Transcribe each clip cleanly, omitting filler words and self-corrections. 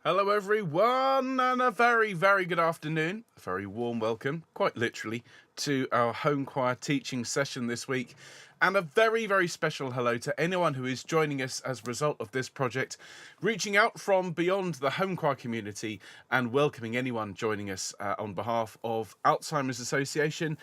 Hello everyone, and a very, very good afternoon. A very warm welcome, quite literally, to our home choir teaching session this week. And a very, very special hello to anyone who is joining us as a result of this project, reaching out from beyond the home choir community and welcoming anyone joining us on behalf of Alzheimer's Association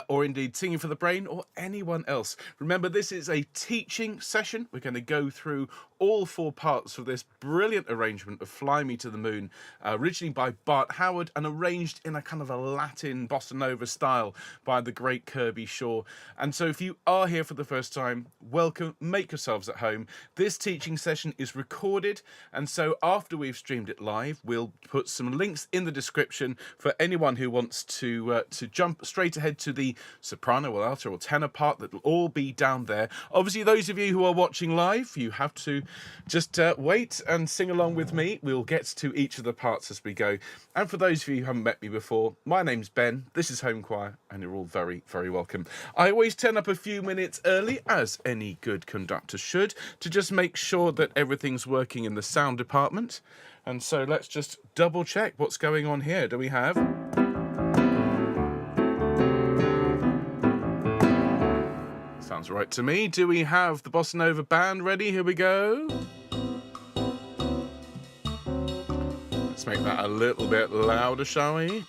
or indeed Singing for the Brain or anyone else. Remember, this is a teaching session. We're going to go through all four parts of this brilliant arrangement of Fly Me to the Moon, originally by Bart Howard and arranged in a kind of a Latin bossa nova style by the great Kirby Shaw. And so if you are here for the first time, welcome, make yourselves at home. This teaching session is recorded, and so after we've streamed it live, we'll put some links in the description for anyone who wants to jump straight ahead to the soprano or alto or tenor part. That will all be down there. Obviously, those of you who are watching live, you have to just wait and sing along with me. We'll get to each of the parts as we go. And for those of you who haven't met me before, my name's Ben, this is Home Choir, and you're all very, very welcome. I always turn up a few minutes early, as any good conductor should, to just make sure that everything's working in the sound department. And so let's just double check what's going on here. Do we have... Sounds right to me. Do we have the Bossa Nova band ready? Here we go. Let's make that a little bit louder, shall we?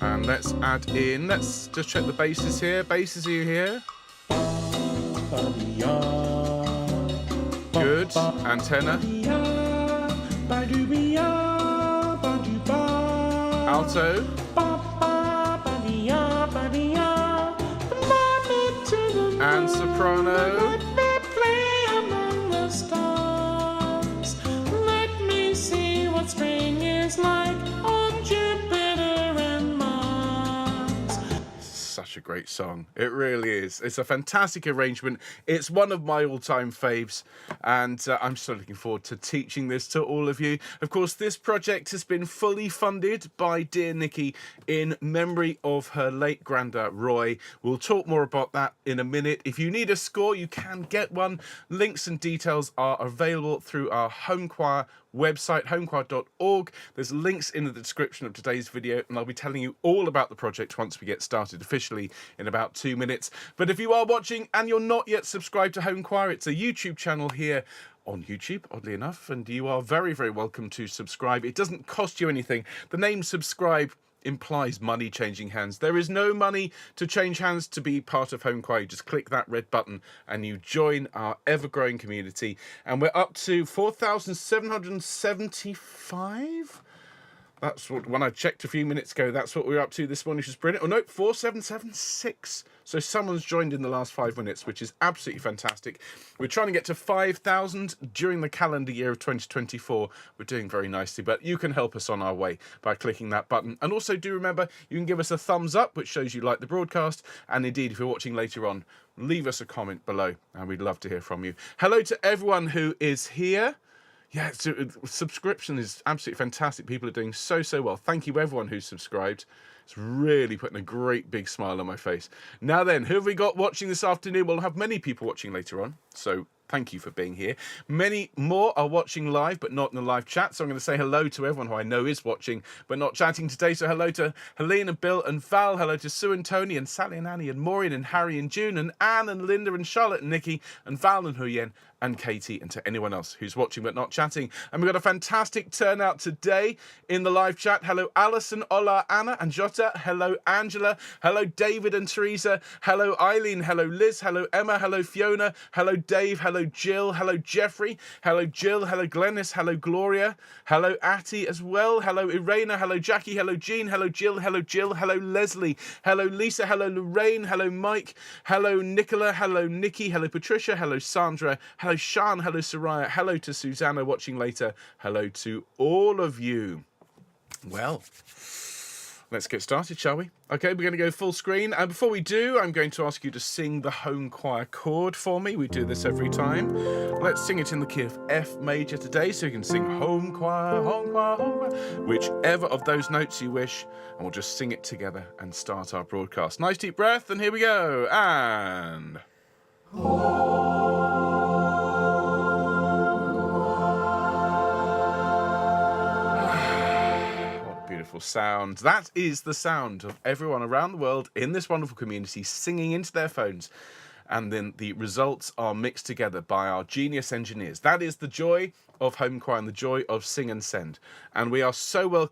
And let's add in, let's just check the basses here. Basses, are you here? Good. And tenor. Alto. And soprano. Let me see what spring is like on Jupiter and Mars. Such a great song. It really is. It's a fantastic arrangement. It's one of my all-time faves, and I'm so looking forward to teaching this to all of you. Of course, this project has been fully funded by dear Nikki in memory of her late granddad Roy. We'll talk more about that in a minute. If you need a score, you can get one. Links and details are available through our home choir website, homechoir.org. There's links in the description of today's video, and I'll be telling you all about the project once we get started officially in about 2 minutes. But if you are watching and you're not yet subscribed to Home Choir, it's a YouTube channel here on YouTube, oddly enough, and you are very, very welcome to subscribe. It doesn't cost you anything. The name subscribe implies money changing hands. There is no money to change hands to be part of Home Choir. You just click that red button and you join our ever-growing community. And we're up to 4,775. That's what, when I checked a few minutes ago, that's what we were up to this morning, which is brilliant. Oh no, 4,776. So someone's joined in the last 5 minutes, which is absolutely fantastic. We're trying to get to 5,000 during the calendar year of 2024. We're doing very nicely, but you can help us on our way by clicking that button. And also do remember, you can give us a thumbs up, which shows you like the broadcast. And indeed, if you're watching later on, leave us a comment below, and we'd love to hear from you. Hello to everyone who is here. Yeah, subscription is absolutely fantastic. People are doing so well. Thank you everyone who's subscribed. It's really putting a great big smile on my face. Now then, who have we got watching this afternoon? We'll have many people watching later on, so thank you for being here. Many more are watching live, but not in the live chat. So I'm going to say hello to everyone who I know is watching, but not chatting today. So hello to Helene and Bill and Val. Hello to Sue and Tony and Sally and Annie and Maureen and Harry and June and Anne and Linda and Charlotte and Nikki and Val and Huyen and Katie, and to anyone else who's watching but not chatting. And we've got a fantastic turnout today in the live chat. Hello Alison, Ola, Anna and Jota. Hello Angela. Hello David and Teresa. Hello Eileen. Hello Liz. Hello Emma. Hello Fiona. Hello Dave. Hello Jill. Hello Jeffrey. Hello Jill. Hello Glennis. Hello Gloria. Hello Atty as well. Hello Irena. Hello Jackie. Hello Jean. Hello Jill. Hello Jill. Hello Leslie. Hello Lisa. Hello Lorraine. Hello Mike. Hello Nicola. Hello Nikki. Hello Patricia. Hello Sandra. Hello Sean, hello Soraya, hello to Susanna watching later, hello to all of you. Well, let's get started, shall we? Okay, we're going to go full screen, and before we do, I'm going to ask you to sing the home choir chord for me. We do this every time. Let's sing it in the key of F major today, so you can sing home choir, home choir, home choir, whichever of those notes you wish, and we'll just sing it together and start our broadcast. Nice deep breath, and here we go, and... beautiful sound. That is the sound of everyone around the world in this wonderful community singing into their phones. And then the results are mixed together by our genius engineers. That is the joy of home choir and the joy of Sing and Send. And we are so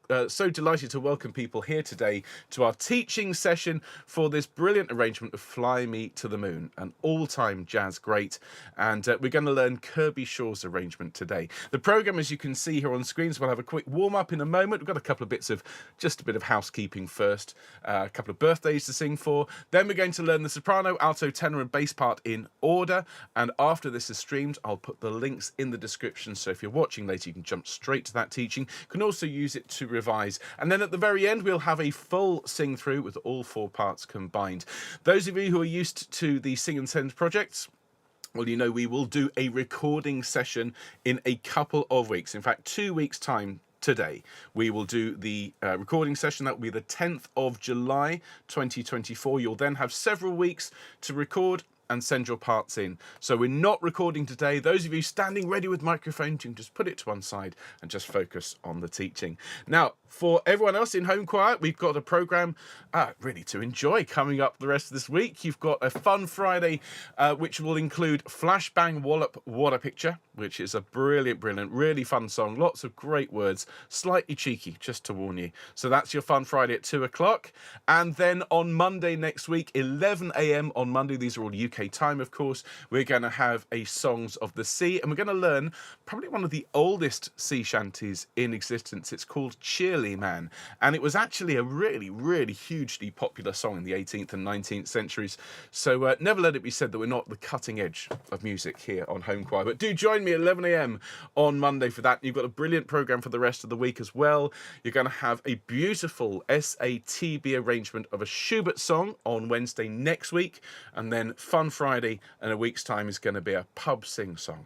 delighted to welcome people here today to our teaching session for this brilliant arrangement of Fly Me to the Moon, an all-time jazz great. And we're going to learn Kirby Shaw's arrangement today. The program, as you can see here on screens, we'll have a quick warm-up in a moment. We've got a couple of bits of just a bit of housekeeping first, a couple of birthdays to sing for. Then we're going to learn the soprano, alto, tenor and bass part in order. And after this is streamed, I'll put the links in the description, so if you're watching later you can jump straight to that teaching. You can also use it to revise, and then at the very end we'll have a full sing through with all 4 parts combined. Those of you who are used to the Sing and Send projects, well, you know we will do a recording session in a couple of weeks. In fact, 2 weeks time today we will do the recording session. That will be the 10th of July 2024. You'll then have several weeks to record and send your parts in. So we're not recording today. Those of you standing ready with microphones, you can just put it to one side and just focus on the teaching. Now, for everyone else in home choir, we've got a program really to enjoy coming up the rest of this week. You've got a fun Friday, which will include Flashbang Wallop Water Picture, which is a brilliant, really fun song. Lots of great words, slightly cheeky, just to warn you. So that's your fun Friday at 2 o'clock. And then on Monday next week, 11 a.m. on Monday, these are all UK time, of course, we're going to have a Songs of the Sea, and we're going to learn probably one of the oldest sea shanties in existence. It's called Cheerly Man, and it was actually a really hugely popular song in the 18th and 19th centuries. So never let it be said that we're not the cutting edge of music here on Home Choir. But do join me at 11 a.m. on Monday for that. You've got a brilliant program for the rest of the week as well. You're going to have a beautiful SATB arrangement of a Schubert song on Wednesday next week, and then Fun Friday and a week's time is going to be a pub sing song.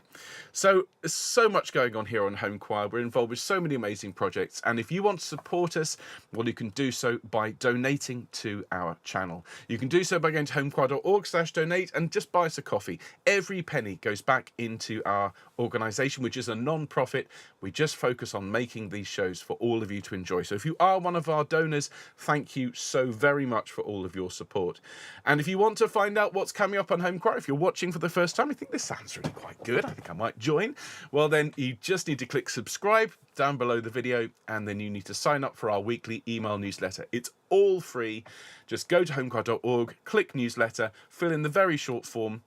So there's so much going on here on Home Choir. We're involved with so many amazing projects, and if you want to support us, well, you can do so by donating to our channel. You can do so by going to homechoir.org/donate and just buy us a coffee. Every penny goes back into our organisation, which is a non-profit. We just focus on making these shows for all of you to enjoy. So if you are one of our donors, thank you so very much for all of your support. And if you want to find out what's coming up on Home Choir, if you're watching for the first time, I think this sounds really quite good, I think I might join, well then you just need to click subscribe down below the video, and then you need to sign up for our weekly email newsletter. It's all free. Just go to homechoir.org, click newsletter, fill in the very short form,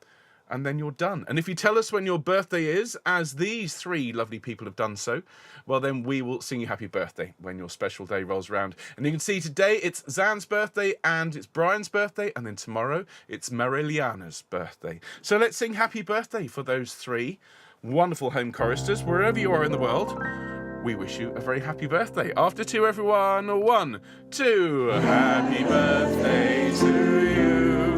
and then you're done. And if you tell us when your birthday is, as these 3 lovely people have done so, well then we will sing you happy birthday when your special day rolls around. And you can see today it's Zan's birthday and it's Brian's birthday, and then tomorrow it's Mariliana's birthday. So let's sing happy birthday for those 3 wonderful home choristers wherever you are in the world. We wish you a very happy birthday. After 2, everyone. 1, 2. Happy birthday to you.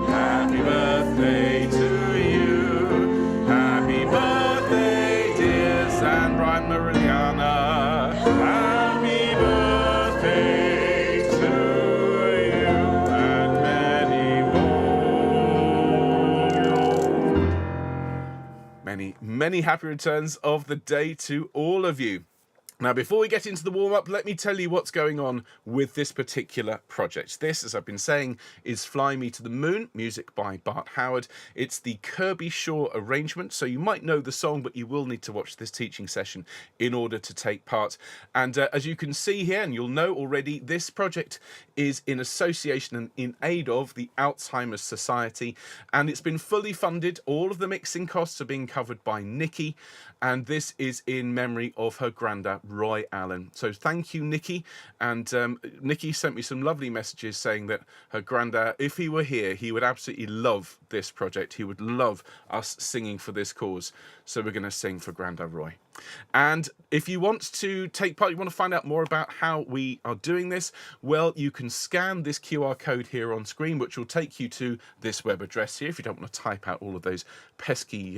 Happy birthday to you. Happy birthday, dear Zan, Brian, Mariliana. Happy birthday to you and many more. Many happy returns of the day to all of you. Now, before we get into the warm-up, let me tell you what's going on with this particular project. This, as I've been saying, is Fly Me to the Moon, music by Bart Howard. It's the Kirby Shaw arrangement, so you might know the song, but you will need to watch this teaching session in order to take part. And as you can see here, and you'll know already, this project is in association and in aid of the Alzheimer's Society, and it's been fully funded. All of the mixing costs are being covered by Nikki, and this is in memory of her granddad, Roy Allen. So thank you, Nikki. And Nikki sent me some lovely messages saying that her granddad, if he were here, he would absolutely love this project. He would love us singing for this cause. So we're going to sing for Grandad Roy. And if you want to take part, you want to find out more about how we are doing this, well, you can scan this QR code here on screen, which will take you to this web address here if you don't want to type out all of those pesky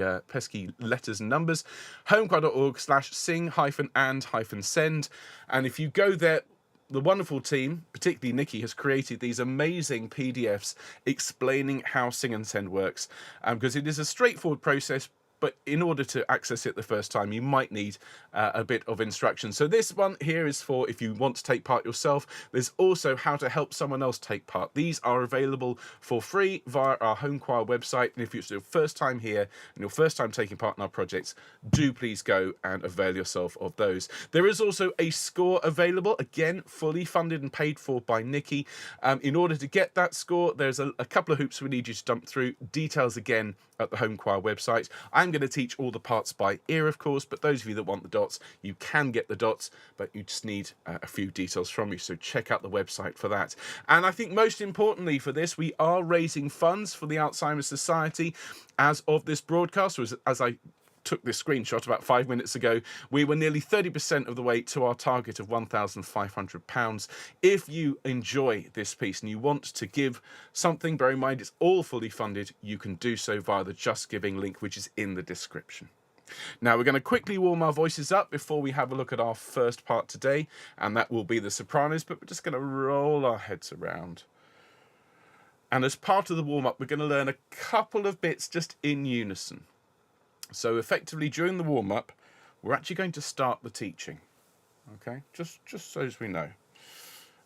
letters and numbers. homechoir.org/sing-and-send. And if you go there, the wonderful team, particularly Nikki, has created these amazing PDFs explaining how Sing and Send works, because it is a straightforward process. but in order to access it the first time, you might need a bit of instruction. So this one here is for if you want to take part yourself. There's also how to help someone else take part. These are available for free via our home choir website, and if it's your first time here and your first time taking part in our projects, do please go and avail yourself of those. There is also a score available, again fully funded and paid for by Nikki. In order to get that score, there's a couple of hoops we need you to jump through. Details again at the home choir website. I'm going to teach all the parts by ear, of course, but those of you that want the dots, you can get the dots, but you just need a few details from you, so check out the website for that. And I think most importantly for this, we are raising funds for the Alzheimer's Society. As of this broadcast, as I took this screenshot about 5 minutes ago, we were nearly 30% of the way to our target of £1,500. If you enjoy this piece and you want to give something, bear in mind it's all fully funded, you can do so via the Just Giving link, which is in the description. Now we're going to quickly warm our voices up before we have a look at our first part today, and that will be the sopranos, but we're just going to roll our heads around. And as part of the warm-up, we're going to learn a couple of bits just in unison. So effectively, during the warm-up, we're actually going to start the teaching, okay? Just so as we know.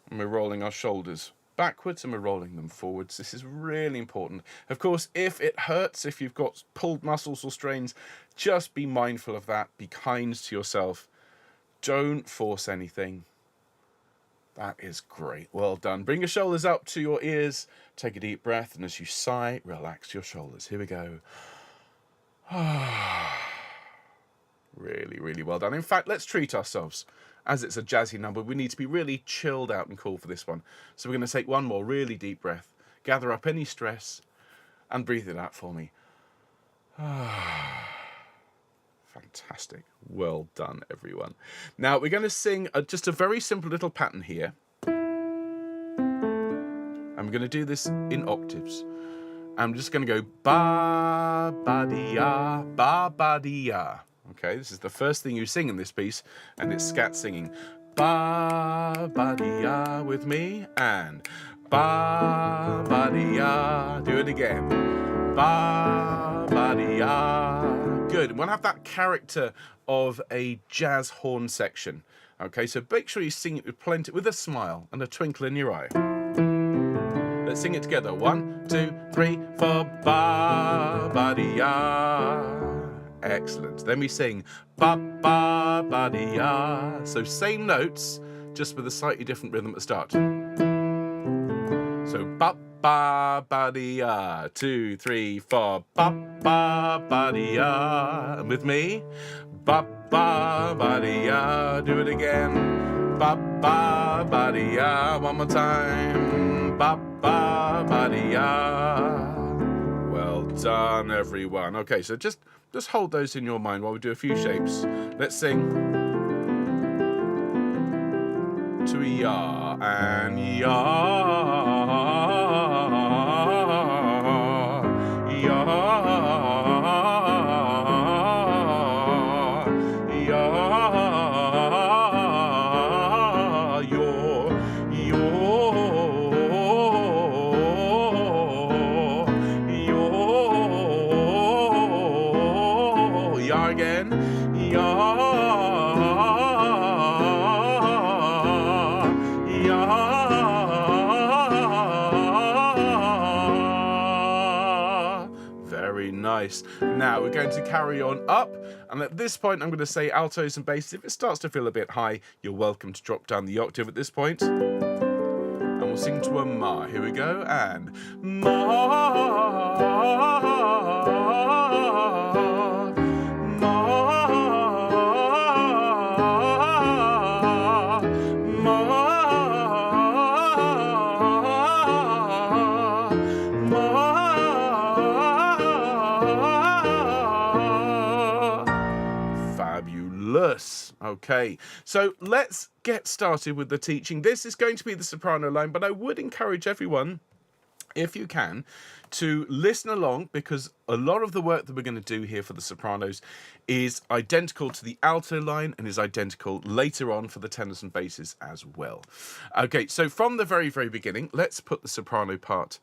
And we're rolling our shoulders backwards and we're rolling them forwards. This is really important. Of course, if it hurts, if you've got pulled muscles or strains, just be mindful of that. Be kind to yourself. Don't force anything. That is great. Well done. Bring your shoulders up to your ears. Take a deep breath, and as you sigh, relax your shoulders. Here we go. Really, really well done. In fact, let's treat ourselves. As it's a jazzy number, we need to be really chilled out and cool for this one. So we're going to take one more really deep breath, gather up any stress, and breathe it out for me. Fantastic. Well done, everyone. Now we're going to sing just a very simple little pattern here. And we're going to do this in octaves. I'm just going to go ba ba dee ya, ba ba dee ya. Okay, this is the first thing you sing in this piece, and it's scat singing. Ba ba dee ya with me, and ba ba dee ya. Do it again. Ba ba dee ya. Good. We'll have that character of a jazz horn section. Okay, so make sure you sing it with a smile and a twinkle in your eye. Let's sing it together. 1, 2, 3, 4. Ba ba dee ya. Excellent. Then we sing ba ba ba dee ya. So same notes, just with a slightly different rhythm at the start. So ba ba ba dee ya. 2, 3, 4. Ba ba ba dee ya. And with me, ba ba ba dee ya. Do it again. Ba ba ba dee ya. One more time. Ba ba ba dee ya. Well done, everyone. Okay, so just hold those in your mind while we do a few shapes. Let's sing to ya and ya, ya, ya, yo, ya again, ya, ya. Very nice. Now we're going to carry on up, and at this point I'm going to say altos and basses. If it starts to feel a bit high, you're welcome to drop down the octave at this point. And we'll sing to a ma. Here we go, and fabulous. Okay, so let's get started with the teaching. This is going to be the soprano line, but I would encourage everyone, if you can, to listen along, because a lot of the work that we're going to do here for the sopranos is identical to the alto line and is identical later on for the tenors and basses as well. Okay, so from the very, very beginning, let's put the soprano part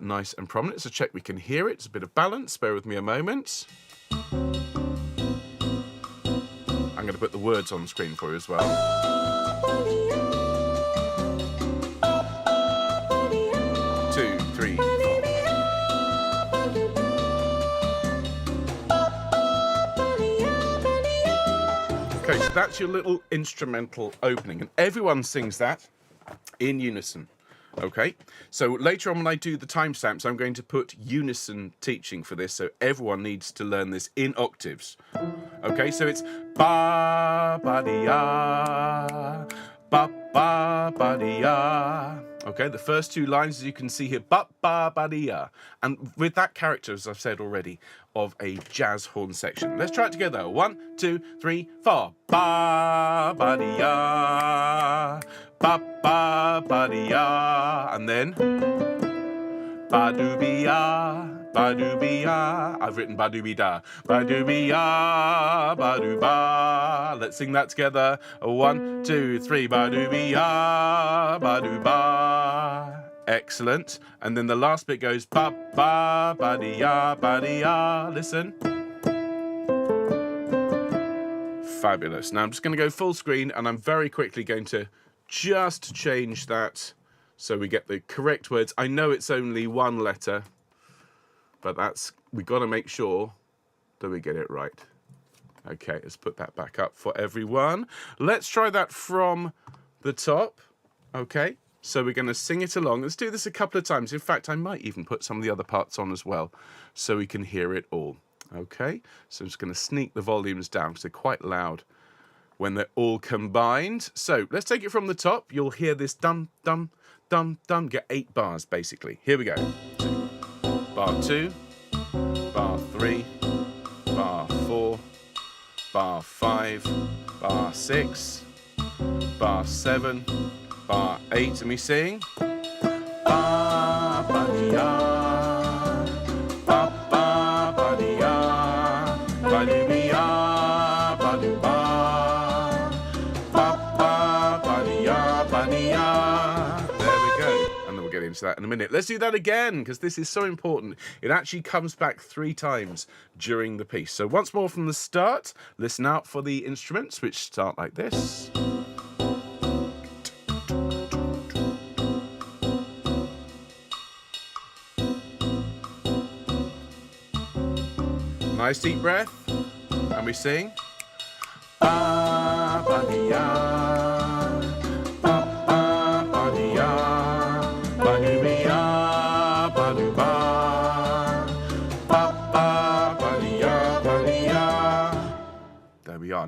nice and prominent. So check we can hear it. It's a bit of balance. Bear with me a moment. I'm going to put the words on the screen for you as well. 2, 3, 4. Okay, so that's your little instrumental opening, and everyone sings that in unison. Okay, so later on when I do the timestamps, I'm going to put unison teaching for this, so everyone needs to learn this in octaves. Okay, so it's ba ba dee ya, ba ba ba dee ya. Okay, the first two lines, as you can see here, ba ba ba dee ya, and with that character, as I've said already, of a jazz horn section. Let's try it together. 1, 2, 3, 4. Ba ba dee ya, ba ba ba dee ya, and then ba doo be ya, ba doo be ya. I've written ba doo be da, ba doo be ya, ba doo ba. Let's sing that together. 1, 2, 3. Ba doo be ya, ba doo ba. Excellent. And then the last bit goes ba ba ba dee ya, ba dee ya. Listen. Fabulous. Now I'm just going to go full screen, and I'm very quickly going to just change that so we get the correct words. I know it's only one letter, but we've got to make sure that we get it right. Okay, let's put that back up for everyone. Let's try that from the top. Okay, so we're going to sing it along. Let's do this a couple of times. In fact, I might even put some of the other parts on as well so we can hear it all. Okay, so I'm just going to sneak the volumes down because they're quite loud when they're all combined. So let's take it from the top. You'll hear this dum, dum, dum, dum. Get 8 bars, basically. Here we go. Bar 2, bar 3, bar 4, bar 5, bar 6, bar 7, bar 8. And we sing. Ba, ba, dee, ya. Into that in a minute. Let's do that again because this is so important. It actually comes back 3 times during the piece. So once more from the start, listen out for the instruments which start like this. Nice deep breath, and we sing. Ba, ba, dee, ya.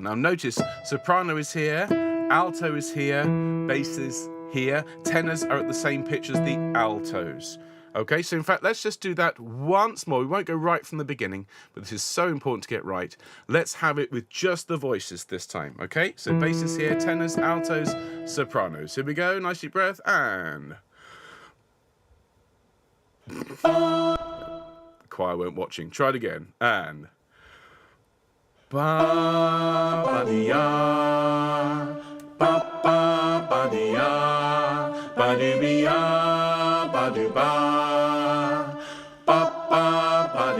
Now notice, soprano is here, alto is here, bass is here, tenors are at the same pitch as the altos. Okay, so in fact, let's just do that once more. We won't go right from the beginning, but this is so important to get right. Let's have it with just the voices this time, okay? So bass is here, tenors, altos, sopranos. Here we go, nice deep breath, and... The choir weren't watching. Try it again, and... Ba ba dee ya, ba ba ba dee ya, ba doo be ya, ba doo ba, ba ba ba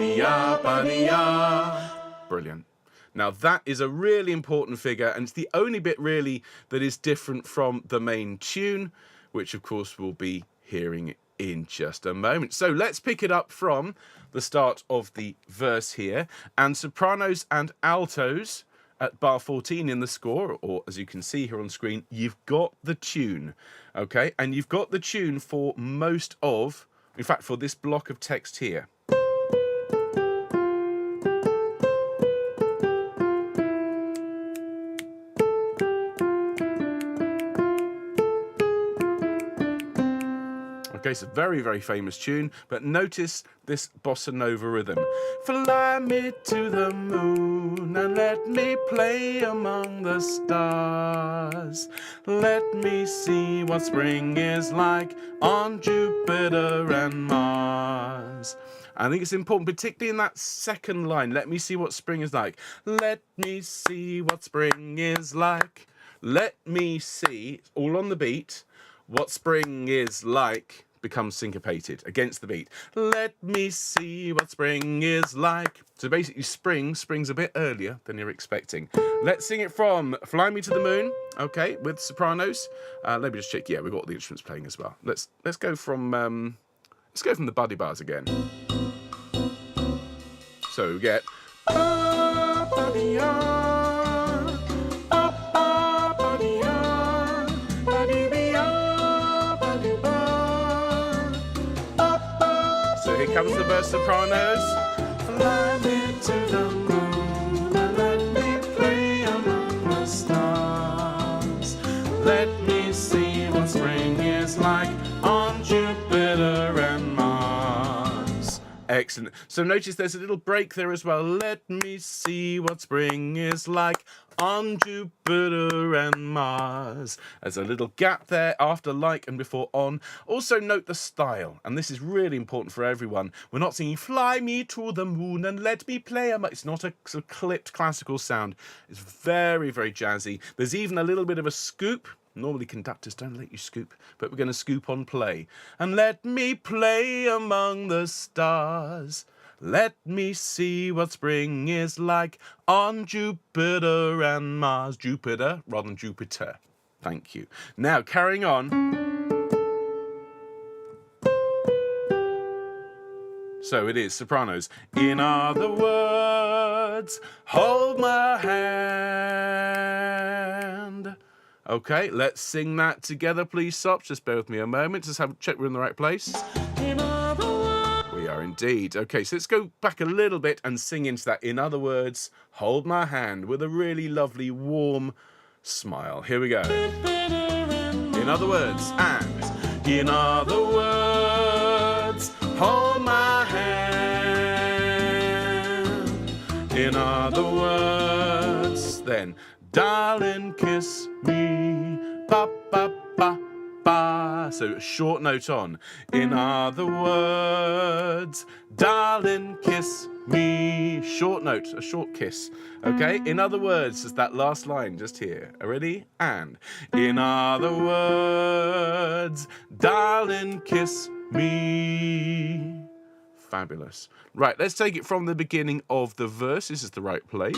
dee ya. Brilliant. Now that is a really important figure, and it's the only bit really that is different from the main tune, which of course we'll be hearing in just a moment. So let's pick it up from the start of the verse here, and sopranos and altos at bar 14 in the score, or as you can see here on screen, you've got the tune, okay? And you've got the tune for most of, in fact, for this block of text here. Okay, it's a very, very famous tune, but notice this bossa nova rhythm. Fly me to the moon and let me play among the stars. Let me see what spring is like on Jupiter and Mars. I think it's important, particularly in that second line. Let me see what spring is like. Let me see what spring is like. Let me see, all on the beat, what spring is like. becomes syncopated against the beat. Let me see what spring is like. So basically spring's a bit earlier than you're expecting. Let's sing it from Fly Me to the Moon, okay, with sopranos. Let me just check. Yeah, we've got the instruments playing as well. Let's go from the buddy bars again. So we get so here comes the verse sopranos. Fly me to the moon and let me play among the stars. Let me see what spring is like on Jupiter and Mars. Excellent. So notice there's a little break there as well. Let me see what spring is like on Jupiter and Mars. There's a little gap there after like and before on. Also note the style, and this is really important for everyone. We're not singing fly me to the moon and let me play. It's not a sort of clipped classical sound. It's very, very jazzy. There's even a little bit of a scoop. Normally conductors don't let you scoop, but we're going to scoop on play. And let me play among the stars. Let me see what spring is like on Jupiter and Mars. Jupiter rather than Jupiter. Thank you. Now, carrying on. So it is sopranos. In other words, hold my hand. Okay, let's sing that together, please, Sops. Just bear with me a moment. Just have a check we're in the right place. In other words. We are indeed. Okay, so let's go back a little bit and sing into that. In other words, hold my hand with a really lovely, warm smile. Here we go. In other words, and in other words, hold my hand. In other words, then. Darling, kiss me, ba ba ba ba. So short note on. In other words, darling, kiss me. Short note, a short kiss. Okay. In other words, is that last line just here. Ready? And in other words, darling, kiss me. Fabulous. Right. Let's take it from the beginning of the verse. This is the right place.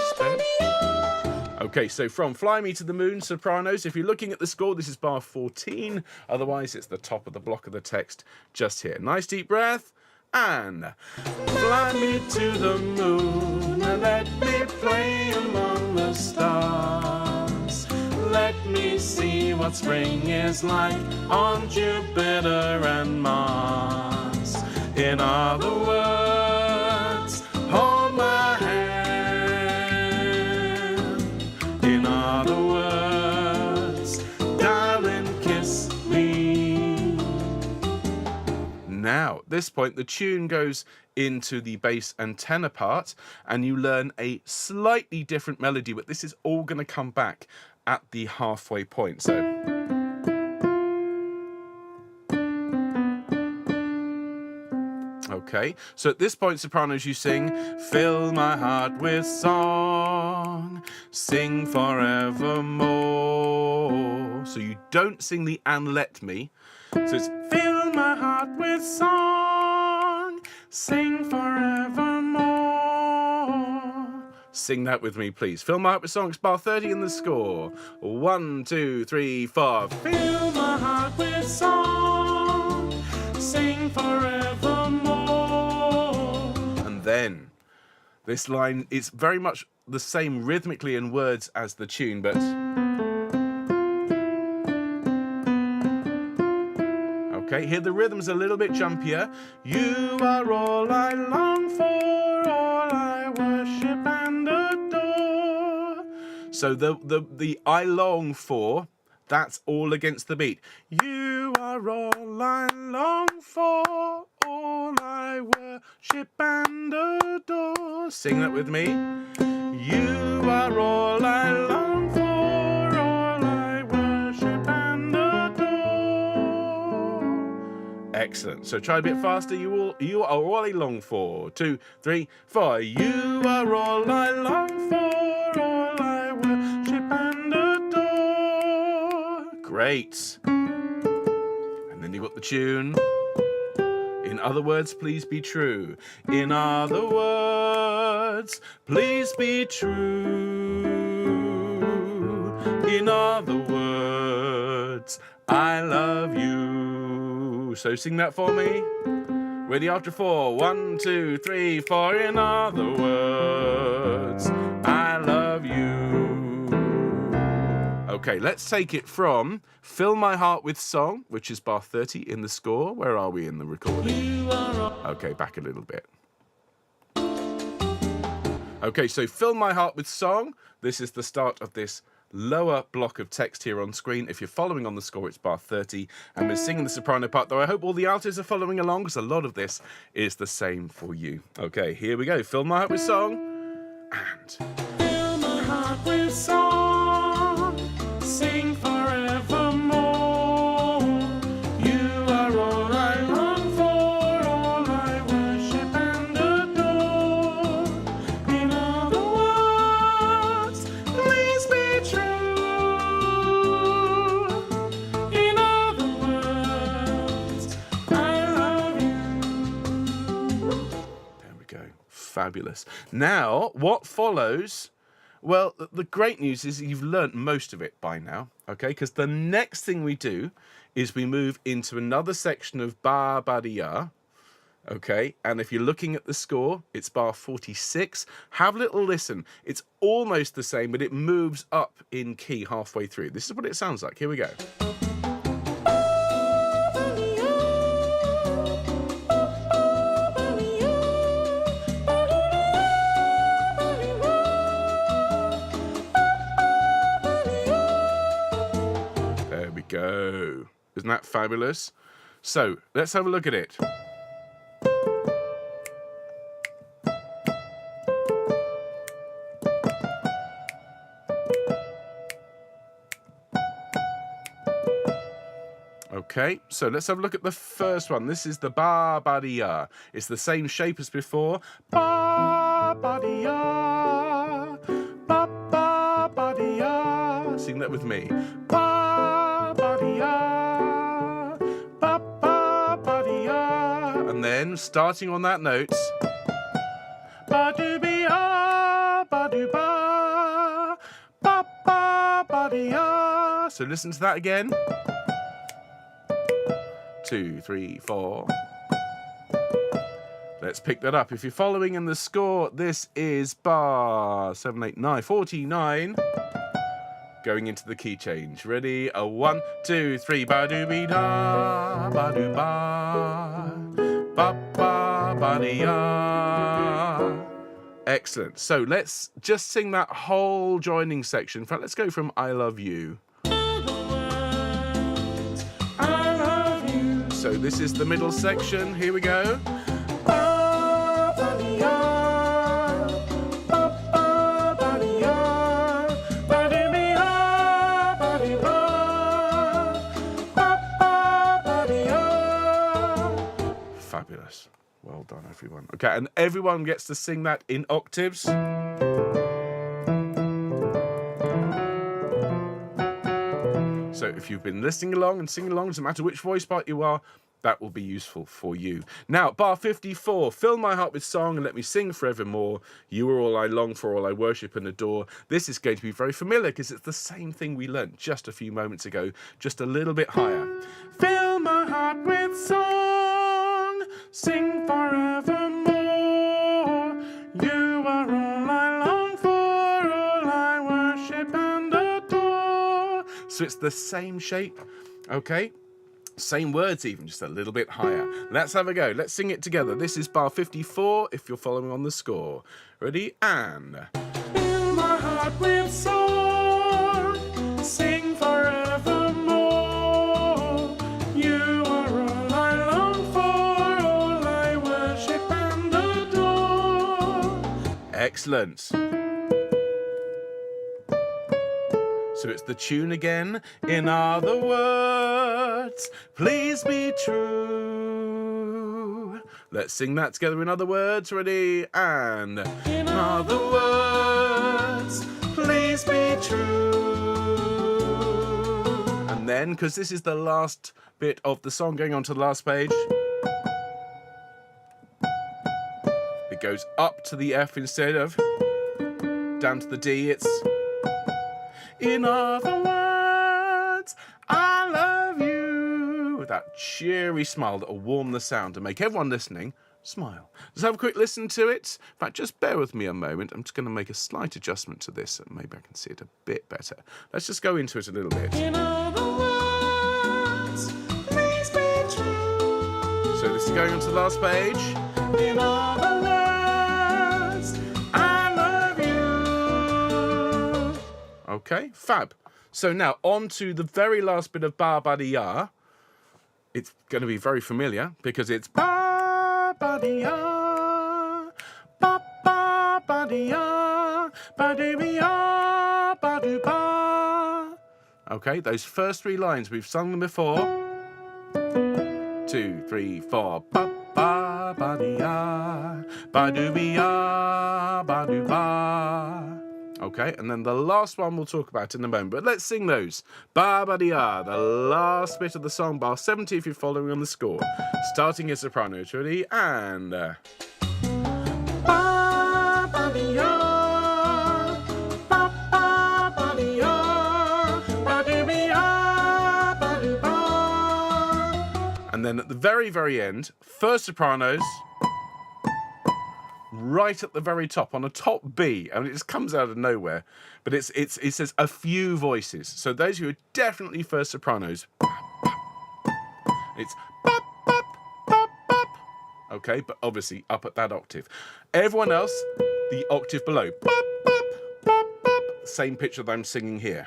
Okay, so from Fly Me to the Moon, sopranos. If you're looking at the score, this is bar 14. Otherwise, it's the top of the block of the text just here. Nice deep breath. And fly me to the moon and let me play among the stars. Let me see what spring is like on Jupiter and Mars. In other words, hold my hand. In other words, darling, kiss me. Now, at this point, the tune goes into the bass and tenor part, and you learn a slightly different melody, but this is all going to come back at the halfway point. So, okay, so at this point, sopranos, you sing, fill my heart with song, sing forevermore. So you don't sing the and let me. So it's fill my heart with song, sing forevermore. Sing that with me, please. Fill my heart with song. It's bar 30 in the score. 1, 2, 3, 4. Fill my heart with song, sing forevermore. And then this line is very much the same rhythmically in words as the tune, but okay, here the rhythm's a little bit jumpier. You are all I long for, all I worship and adore. So the I long for, that's all against the beat. You are all I long for, all I worship and adore. Sing that with me. You are all I long for, all I worship and adore. Excellent. So try a bit faster. You are all I long for. 2, 3, 4. You are all I long for, all I worship and adore. Great. And then you got the tune. other words, please be true. In other words, please be true. In other words, I love you. So sing that for me. Ready after 4. 1, 2, 3, 4. In other words, I love you. Okay, let's take it from Fill My Heart With Song, which is bar 30 in the score. Where are we in the recording? Okay, back a little bit. Okay, so Fill My Heart With Song. This is the start of this lower block of text here on screen. If you're following on the score, it's bar 30, and we're singing the soprano part, though I hope all the altos are following along, because a lot of this is the same for you. Okay, here we go. Fill my heart with song, and fill my heart with song, sing forevermore. You are all I long for, all I worship and adore. In other words, please be true. In other words, I love you. There we go. Fabulous. Now, what follows? Well, the great news is you've learnt most of it by now, okay? Because the next thing we do is we move into another section of ba ba di ya, okay? And if you're looking at the score, it's bar 46. Have a little listen. It's almost the same, but it moves up in key halfway through. This is what it sounds like. Here we go. There we go. Isn't that fabulous? So let's have a look at it. Okay, so let's have a look at the first one. This is the ba ba di ya. It's the same shape as before. Ba ba di ya, ba ba ba di ya. Sing that with me. Ba ba di ya, ba ba ba di ya. And then starting on that note. Ba do be ya, ba do ba, ba ba ba di ya. So listen to that again. 2, 3, 4. Let's pick that up. If you're following in the score, this is bar 7, 8, 9, 49. Going into the key change. Ready? 1, 2, 3. Ba do be da, ba do ba, ba ba ba di ya. Excellent. So let's just sing that whole joining section. In fact, let's go from I love you. So this is the middle section. Here we go. Fabulous. Well done, everyone. Okay, and everyone gets to sing that in octaves. So if you've been listening along and singing along, doesn't matter which voice part you are, that will be useful for you. Now, bar 54, fill my heart with song and let me sing forevermore. You are all I long for, all I worship and adore. This is going to be very familiar because it's the same thing we learnt just a few moments ago, just a little bit higher. Fill my heart with song, sing forevermore. You are all I long for, all I worship and adore. So it's the same shape, okay? Same words even, just a little bit higher. Let's have a go. Let's sing it together. This is bar 54 if you're following on the score. Ready? And fill my heart with song, sing forevermore. You are all I long for, all I worship and adore. Excellent. So it's the tune again. In other words, please be true. Let's sing that together in other words. Ready? And in other words, please be true. And then, because this is the last bit of the song, going on to the last page. goes up to the F instead of down to the D. It's, in other words, I love you. With that cheery smile that will warm the sound and make everyone listening smile. Let's have a quick listen to it. In fact, just bear with me a moment. I'm just going to make a slight adjustment to this, and maybe I can see it a bit better. Let's just go into it a little bit. In other words, please be true. So this is going on to the last page. In other words, I love you. Okay, fab. So now on to the very last bit of ba ba di ya. It's going to be very familiar because it's ba ba di ya, ba ba ba di ya, ba di bi ya, ba do ba. Okay, those first three lines, we've sung them before. 2, 3, 4. Ba ba ba di ya, ba do bi ya, ba do ba. Okay, and then the last one we'll talk about in a moment. But let's sing those. Ba ba di ya, the last bit of the song, bar 70 if you're following on the score. Starting in soprano, ready, and ba ba di ya, ba ba ba di ya, ba do bi ya, ba do ba. And then at the very, very end, first sopranos, right at the very top, on a top B. I mean, it just comes out of nowhere. But it says a few voices. So those who are definitely first sopranos, it's bop, bop, bop, bop. Okay, but obviously up at that octave. Everyone else, the octave below. Bop, bop, bop, bop. Same pitch that I'm singing here.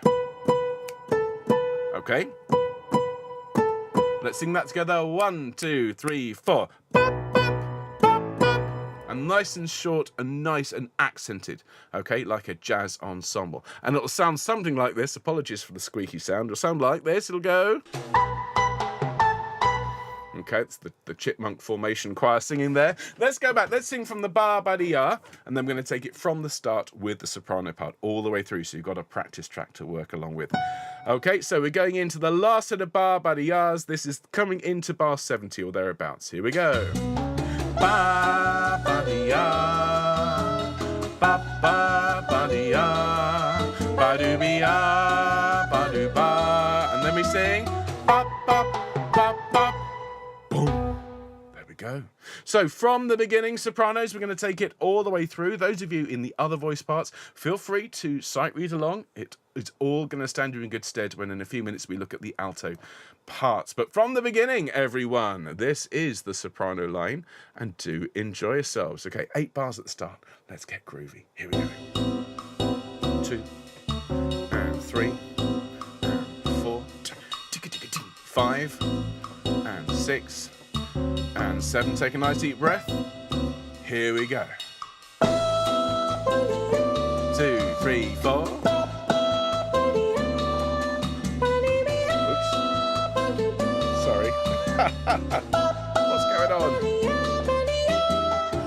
Okay? Let's sing that together. 1, 2, 3, 4. Bop, and nice and short and nice and accented, okay, like a jazz ensemble. And it'll sound something like this. Apologies for the squeaky sound. It'll sound like this. It'll go. Okay, it's the chipmunk formation choir singing there. Let's go back. Let's sing from the ba ba di ya, and then we're going to take it from the start with the soprano part all the way through. So you've got a practice track to work along with. Okay, so we're going into the last set of ba ba di yas. This is coming into bar 70 or thereabouts. Here we go. Ba ba di ya, ba ba ba di ya, ba do bi ya, ba do ba, and then we sing ba ba ba ba. Boom. There we go. So from the beginning, sopranos, we're going to take it all the way through. Those of you in the other voice parts, feel free to sight read along. It's all going to stand you in good stead when in a few minutes we look at the alto parts. But from the beginning, everyone, this is the soprano line, and do enjoy yourselves. Okay, 8 bars at the start. Let's get groovy. Here we go. 2 and 3 and 4, 5 and 6 and 7. Take a nice deep breath. Here we go. 2, 3, 4. What's going on?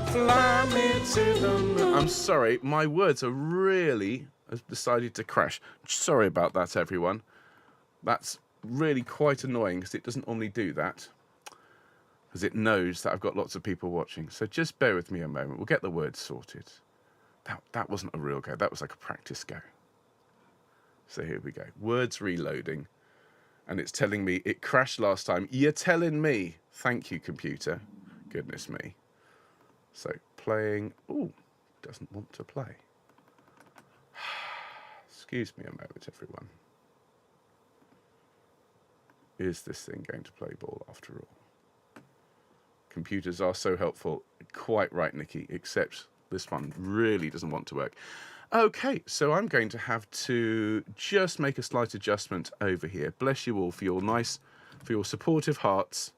Fly me to the moon. I'm sorry, my words are really decided to crash. Sorry about that, everyone. That's really quite annoying because it doesn't normally do that. Because it knows that I've got lots of people watching. So just bear with me a moment. We'll get the words sorted. That wasn't a real go. That was like a practice go. So here we go. Words reloading. And it's telling me it crashed last time. You're telling me. Thank you, computer. Goodness me. So playing. Ooh, doesn't want to play. Excuse me a moment, everyone. Is this thing going to play ball after all? Computers are so helpful. Quite right, Nikki, except this one really doesn't want to work. Okay, so I'm going to have to just make a slight adjustment over here. Bless you all for your supportive hearts.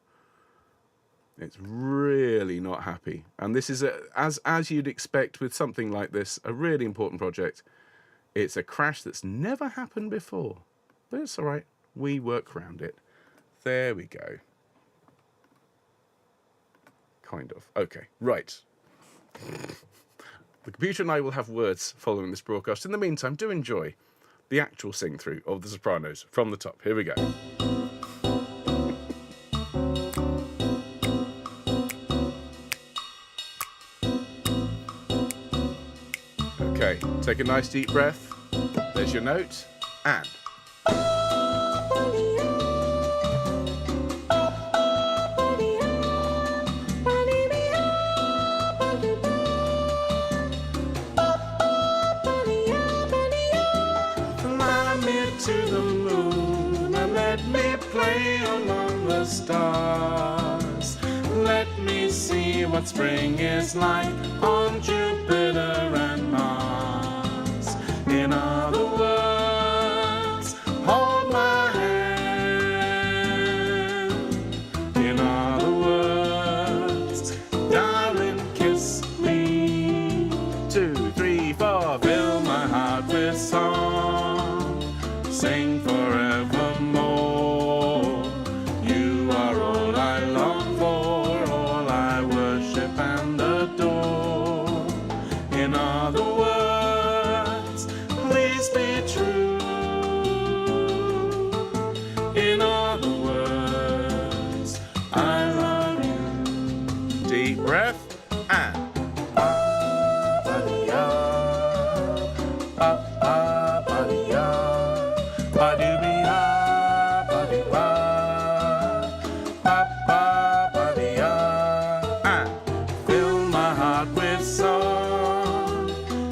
It's really not happy. And this is, as you'd expect with something like this, a really important project. It's a crash that's never happened before. But it's all right. We work around it. There we go. Kind of. Okay, right. The computer and I will have words following this broadcast. In the meantime, do enjoy the actual sing-through of the sopranos from the top. Here we go. Take a nice deep breath. There's your note. And. Fly me to the moon and let me play among the stars. Let me see what spring is like on Jupiter and Mars. In other words, hold my hand. In other words, darling, kiss me. 2, 3, 4, fill my heart with song. Sing forevermore. You are all I long for, all I worship and adore. In other words, please be true. In other words, I love you. Deep breath and.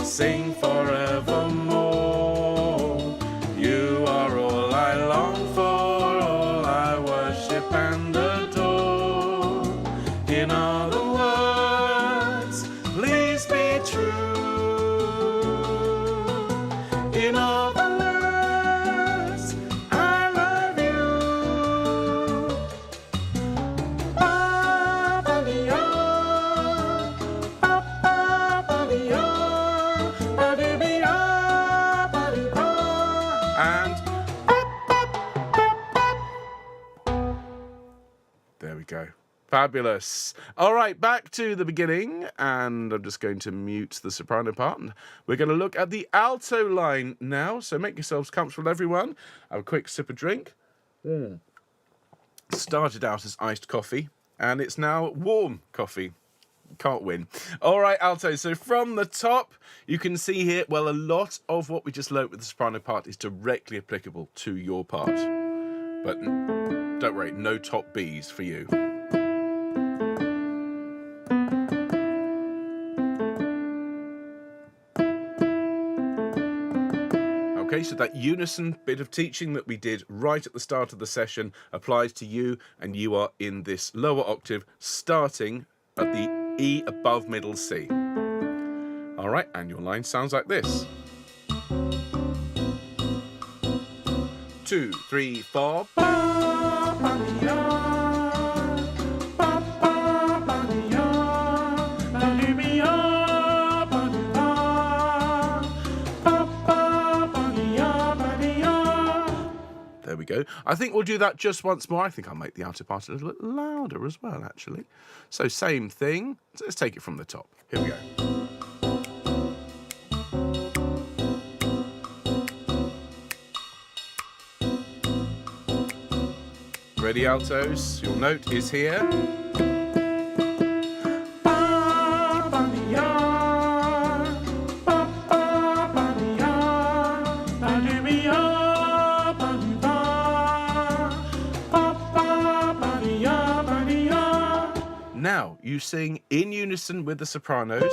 Sing forevermore. You are all I long for, all I worship and adore. In other words, please be true. In other words, I love you. Ba-ba-dee-oh, ba-ba-ba-dee-oh. And there we go. Fabulous. All right, back to the beginning, and I'm just going to mute the soprano part, and we're going to look at the alto line now. So make yourselves comfortable, everyone. Have a quick sip of drink. Started out as iced coffee, and it's now warm coffee. Can't win. All right, alto. So from the top, you can see here, well, a lot of what we just learnt with the soprano part is directly applicable to your part. But don't worry, no top Bs for you. Okay, so that unison bit of teaching that we did right at the start of the session applies to you, and you are in this lower octave, starting at the E above middle C. All right, and your line sounds like this. 2, 3, 4. There we go. I think we'll do that just once more. I think I'll make the alto part a little bit louder as well, actually. So same thing. So let's take it from the top. Here we go. Ready, altos? Your note is here. Now, you sing in unison with the sopranos.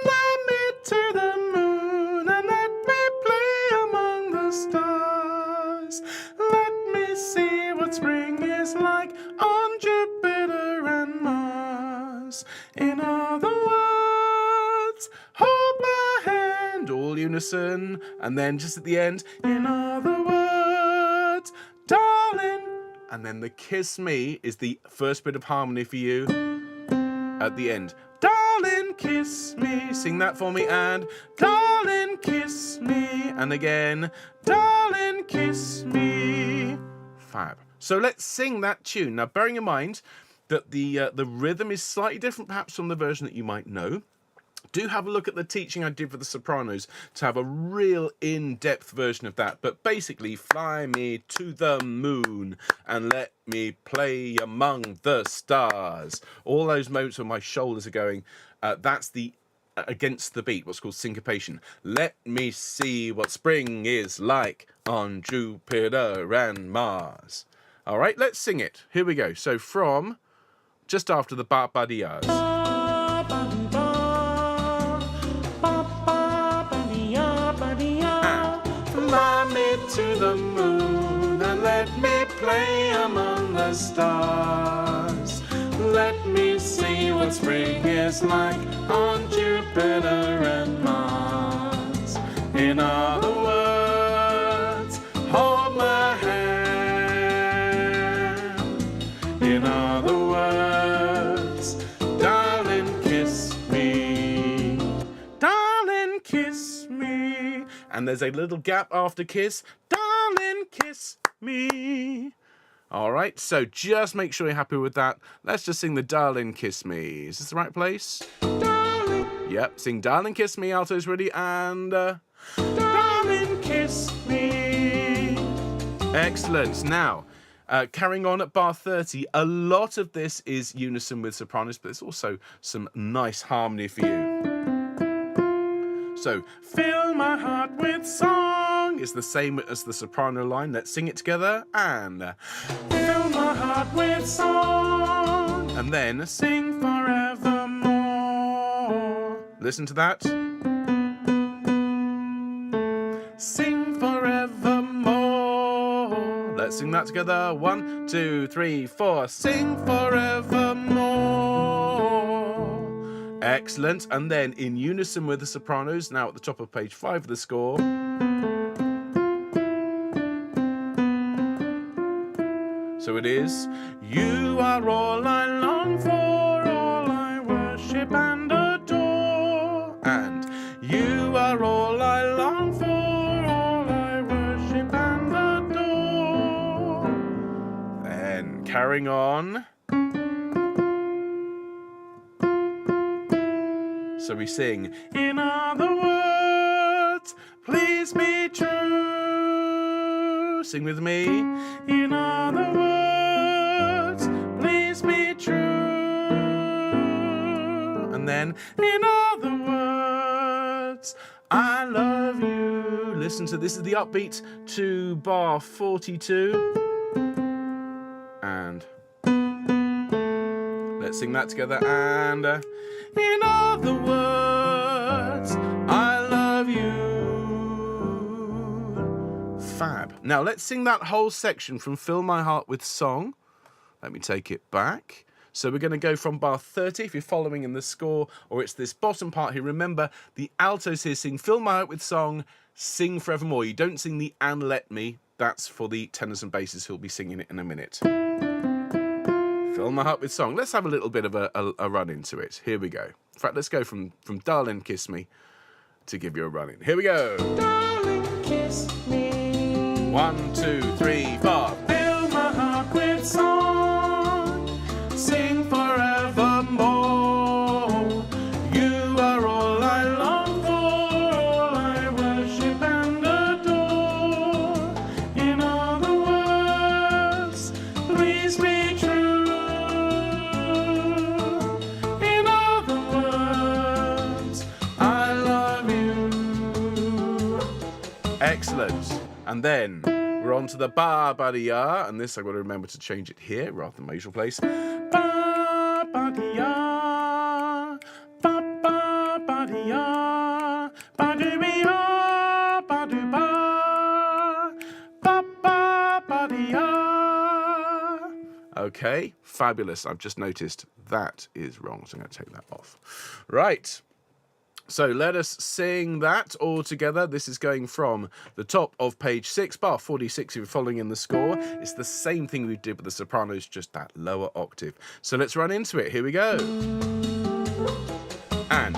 Fly me to the moon and let me play among the stars. Let me see what spring is like on Jupiter and Mars. In other words, hold my hand, all unison. And then just at the end, in other words, darling. And then the kiss me is the first bit of harmony for you at the end. Darling, kiss me. Sing that for me. And darling, kiss me. And again, darling, kiss me. Fab. So let's sing that tune. Now, bearing in mind that the rhythm is slightly different perhaps from the version that you might know. Do have a look at the teaching I did for the sopranos to have a real in-depth version of that. But basically, fly me to the moon and let me play among the stars. All those moments when my shoulders are going, that's the against the beat, what's called syncopation. Let me see what spring is like on Jupiter and Mars. All right, let's sing it. Here we go. So from just after the ba-ba-dee-ahs. Fly me to the moon and let me play among the stars. Let me see what spring is like on Jupiter and Mars. In other words, hold my hand. In other words, darling, kiss me. Darling, kiss me. And there's a little gap after kiss. Darling, kiss me. All right, so just make sure you're happy with that. Let's just sing the Darling Kiss Me. Is this the right place? Darling. Yep, sing Darling Kiss Me, altos ready, and Darling Kiss Me. Excellent. Now, carrying on at bar 30, a lot of this is unison with sopranos, but there's also some nice harmony for you. So, fill my heart with song is the same as the soprano line. Let's sing it together. And fill my heart with song. And then sing forevermore. Listen to that. Sing forevermore. Let's sing that together. 1, 2, 3, 4. Sing forevermore. Excellent. And then in unison with the sopranos, now at the top of page 5 of the score. So it is, you are all I long for, all I worship and adore. And you are all I long for, all I worship and adore. Then carrying on. So we sing, in other words, please be true. Sing with me. In other words, please be true. And then, in other words, I love you. Listen to this, is the upbeat to bar 42. And let's sing that together. And in other words, I love you. Fab. Now let's sing that whole section from Fill My Heart with Song. Let me take it back. So we're going to go from bar 30, if you're following in the score, or it's this bottom part here. Remember, the altos here sing Fill My Heart with Song, Sing Forevermore. You don't sing the And Let Me. That's for the tenors and basses who'll be singing it in a minute. Fill my heart with song. Let's have a little bit of a run into it. Here we go. In fact, let's go from Darling Kiss Me to give you a run in. Here we go. Darling Kiss Me. 1, 2, 3, 4. Fill my heart with song. Sing forevermore. You are all I long for, all I worship and adore. In other words, please be true. Excellent. And then we're on to the ba-ba-dee-ah, and this I've got to remember to change it here rather than my usual place. Ba-ba-dee-ah, ba-ba-ba-dee-ah, ba-doo-be-ah, ba-doo-ba, ba-ba-ba-dee-ah. Okay, fabulous. I've just noticed that is wrong, so I'm going to take that off. Right. So let us sing that all together. This is going from the top of page 6, bar 46, if you're following in the score. It's the same thing we did with the sopranos, just that lower octave. So let's run into it. Here we go. And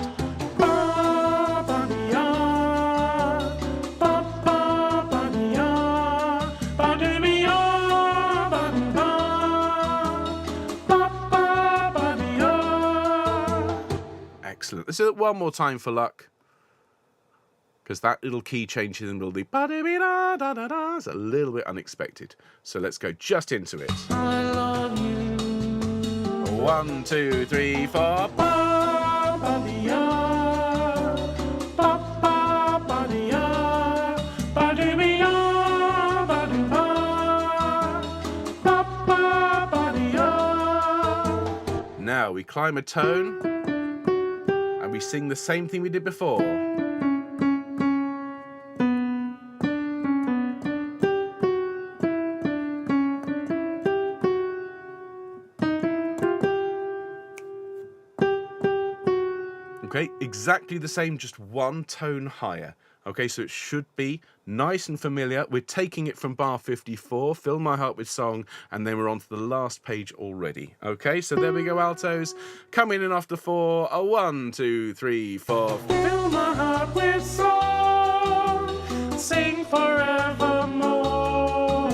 excellent. Let's do it one more time for luck. Because that little key change in the middle of the ba-da-be-da-da-da-da is a little bit unexpected. So let's go just into it. I love you. 1, 2, 3, 4. Ba-ba-dee-ah. we climb a tone and we sing the same thing we did before. Okay, exactly the same, just one tone higher. Okay, so it should be nice and familiar. We're taking it from bar 54, Fill My Heart With Song, and then we're on to the last page already. Okay, so there we go, altos. Coming in after 4, a 1, 2, 3, 4. Fill my heart with song, sing forevermore.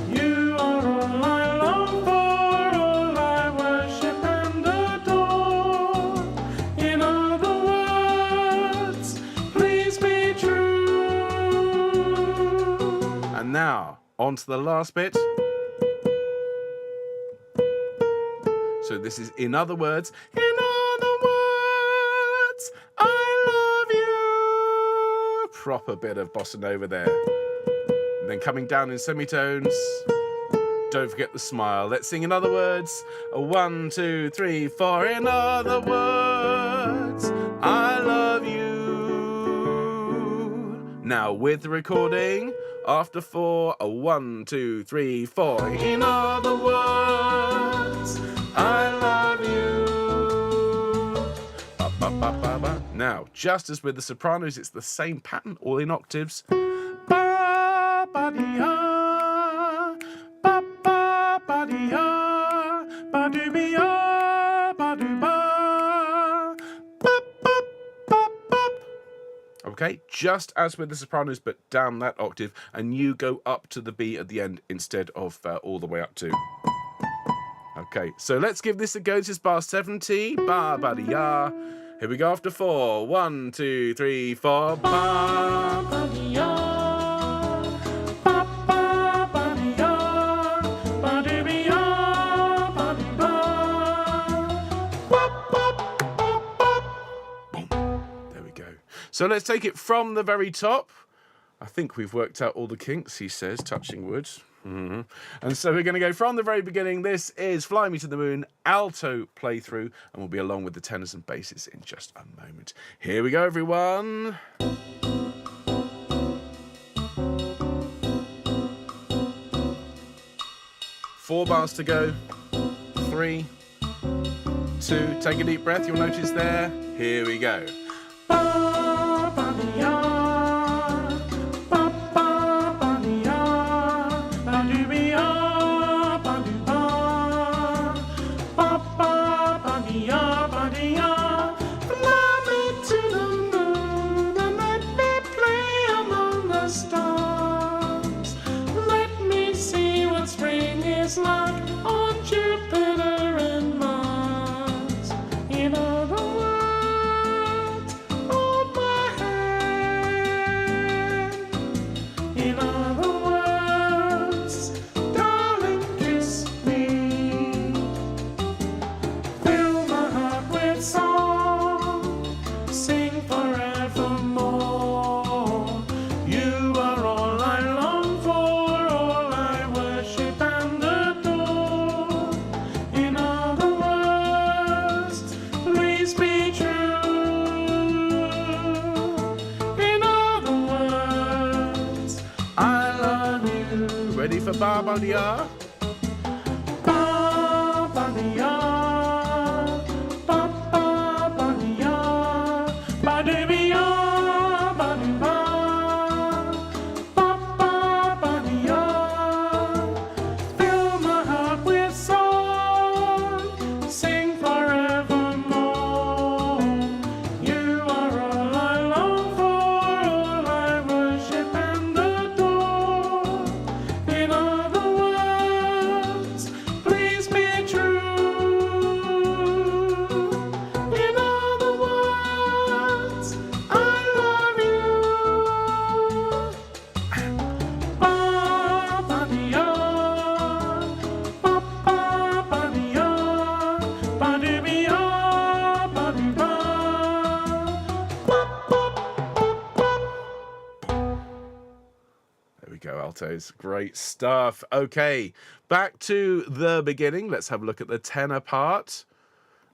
You are all I long for, all I worship and adore. In other words, please be true. And now, on to the last bit. So this is in other words. In other words, I love you. Proper bit of bossa nova there. And then coming down in semitones. Don't forget the smile. Let's sing in other words. A 1, 2, 3, 4. In other words, I love you. Now with the recording, after 4, a 1, 2, 3, 4. In other words, I love you. Ba, ba, ba, ba, ba. Now, just as with the sopranos, it's the same pattern, all in octaves. Ba, ba, dee, ah. Ba, ba, ba, dee, ah. Ba, doo, be, ah. Ba, doo, ba. Ba, ba, ba, ba. Okay, just as with the sopranos, but down that octave, and you go up to the B at the end instead of all the way up to. Okay, so let's give this a go. This is bar 70. Ba ba dee ya. Here we go after 4. 1, 2, 3, 4. Ba ba dee ya. Ba ba ba dee ya. Ba doo be ya. Ba doo ba. Ba ba ba ba. Boom. There we go. So let's take it from the very top. I think we've worked out all the kinks, he says, touching wood. Mm-hmm. And so we're going to go from the very beginning. This is Fly Me to the Moon, alto playthrough, and we'll be along with the tenors and basses in just a moment. Here we go, everyone. 4 bars to go. 3, 2, take a deep breath. You'll notice there. Here we go. Ready for ba ba dee ya? Ba ba dee ya. Ba ba ba dee ya. Ba doo be ya. Ba doo ba. Ba ba ba dee ya. Fill my heart with song, sing forevermore. You are all I long for, all I worship and adore. In other words, please be true. In other words, I love you. Ba ba dee ya. Ba ba ba dee ya. Ba doo be ya. Ba doo ba. Ba ba ba ba. There we go, altos. Great stuff. Okay, back to the beginning. Let's have a look at the tenor part.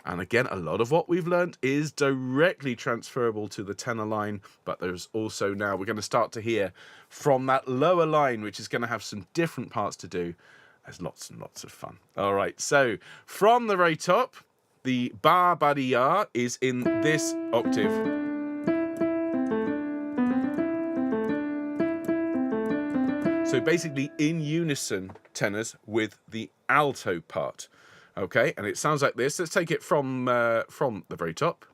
And again, a lot of what we've learned is directly transferable to the tenor line, but there's also now we're going to start to hear from that lower line, which is going to have some different parts to do. There's lots and lots of fun. All right, so from the very top, the ba ba di ya is in this octave. So basically in unison tenors with the alto part. Okay, and it sounds like this. Let's take it from the very top.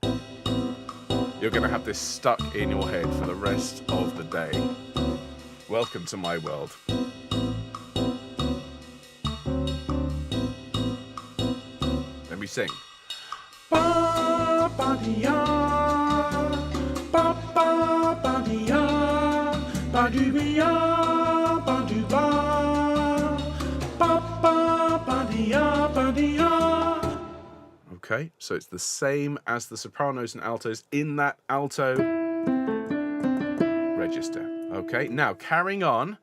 You're going to have this stuck in your head for the rest of the day. Welcome to my world. Let me sing. Ba ba di ya, ba ba ba di ya, ba do bi ya, ba do ba, ba ba ba di ya, ba di ya. Okay, so it's the same as the sopranos and altos in that alto register. Okay, now carrying on.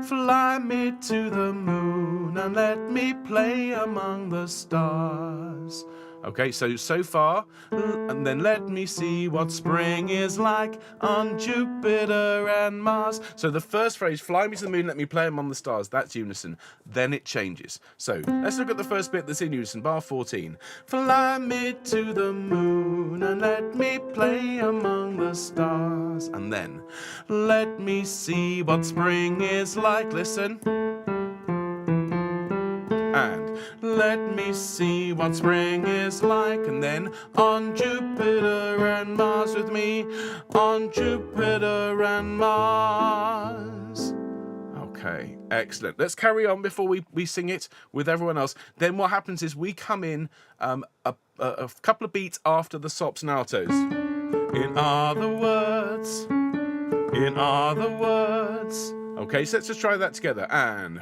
Fly me to the moon and let me play among the stars. Okay, so far, and then let me see what spring is like on Jupiter and Mars. So the first phrase, fly me to the moon, let me play among the stars, that's unison. Then it changes. So let's look at the first bit that's in unison, bar 14. Fly me to the moon and let me play among the stars. And then, let me see what spring is like, listen. And let me see what spring is like, and then on Jupiter and Mars with me, on Jupiter and Mars. Okay, excellent. Let's carry on before we sing it with everyone else. Then what happens is we come in a couple of beats after the sops and altos. In other words, in other words. Okay, so let's just try that together. And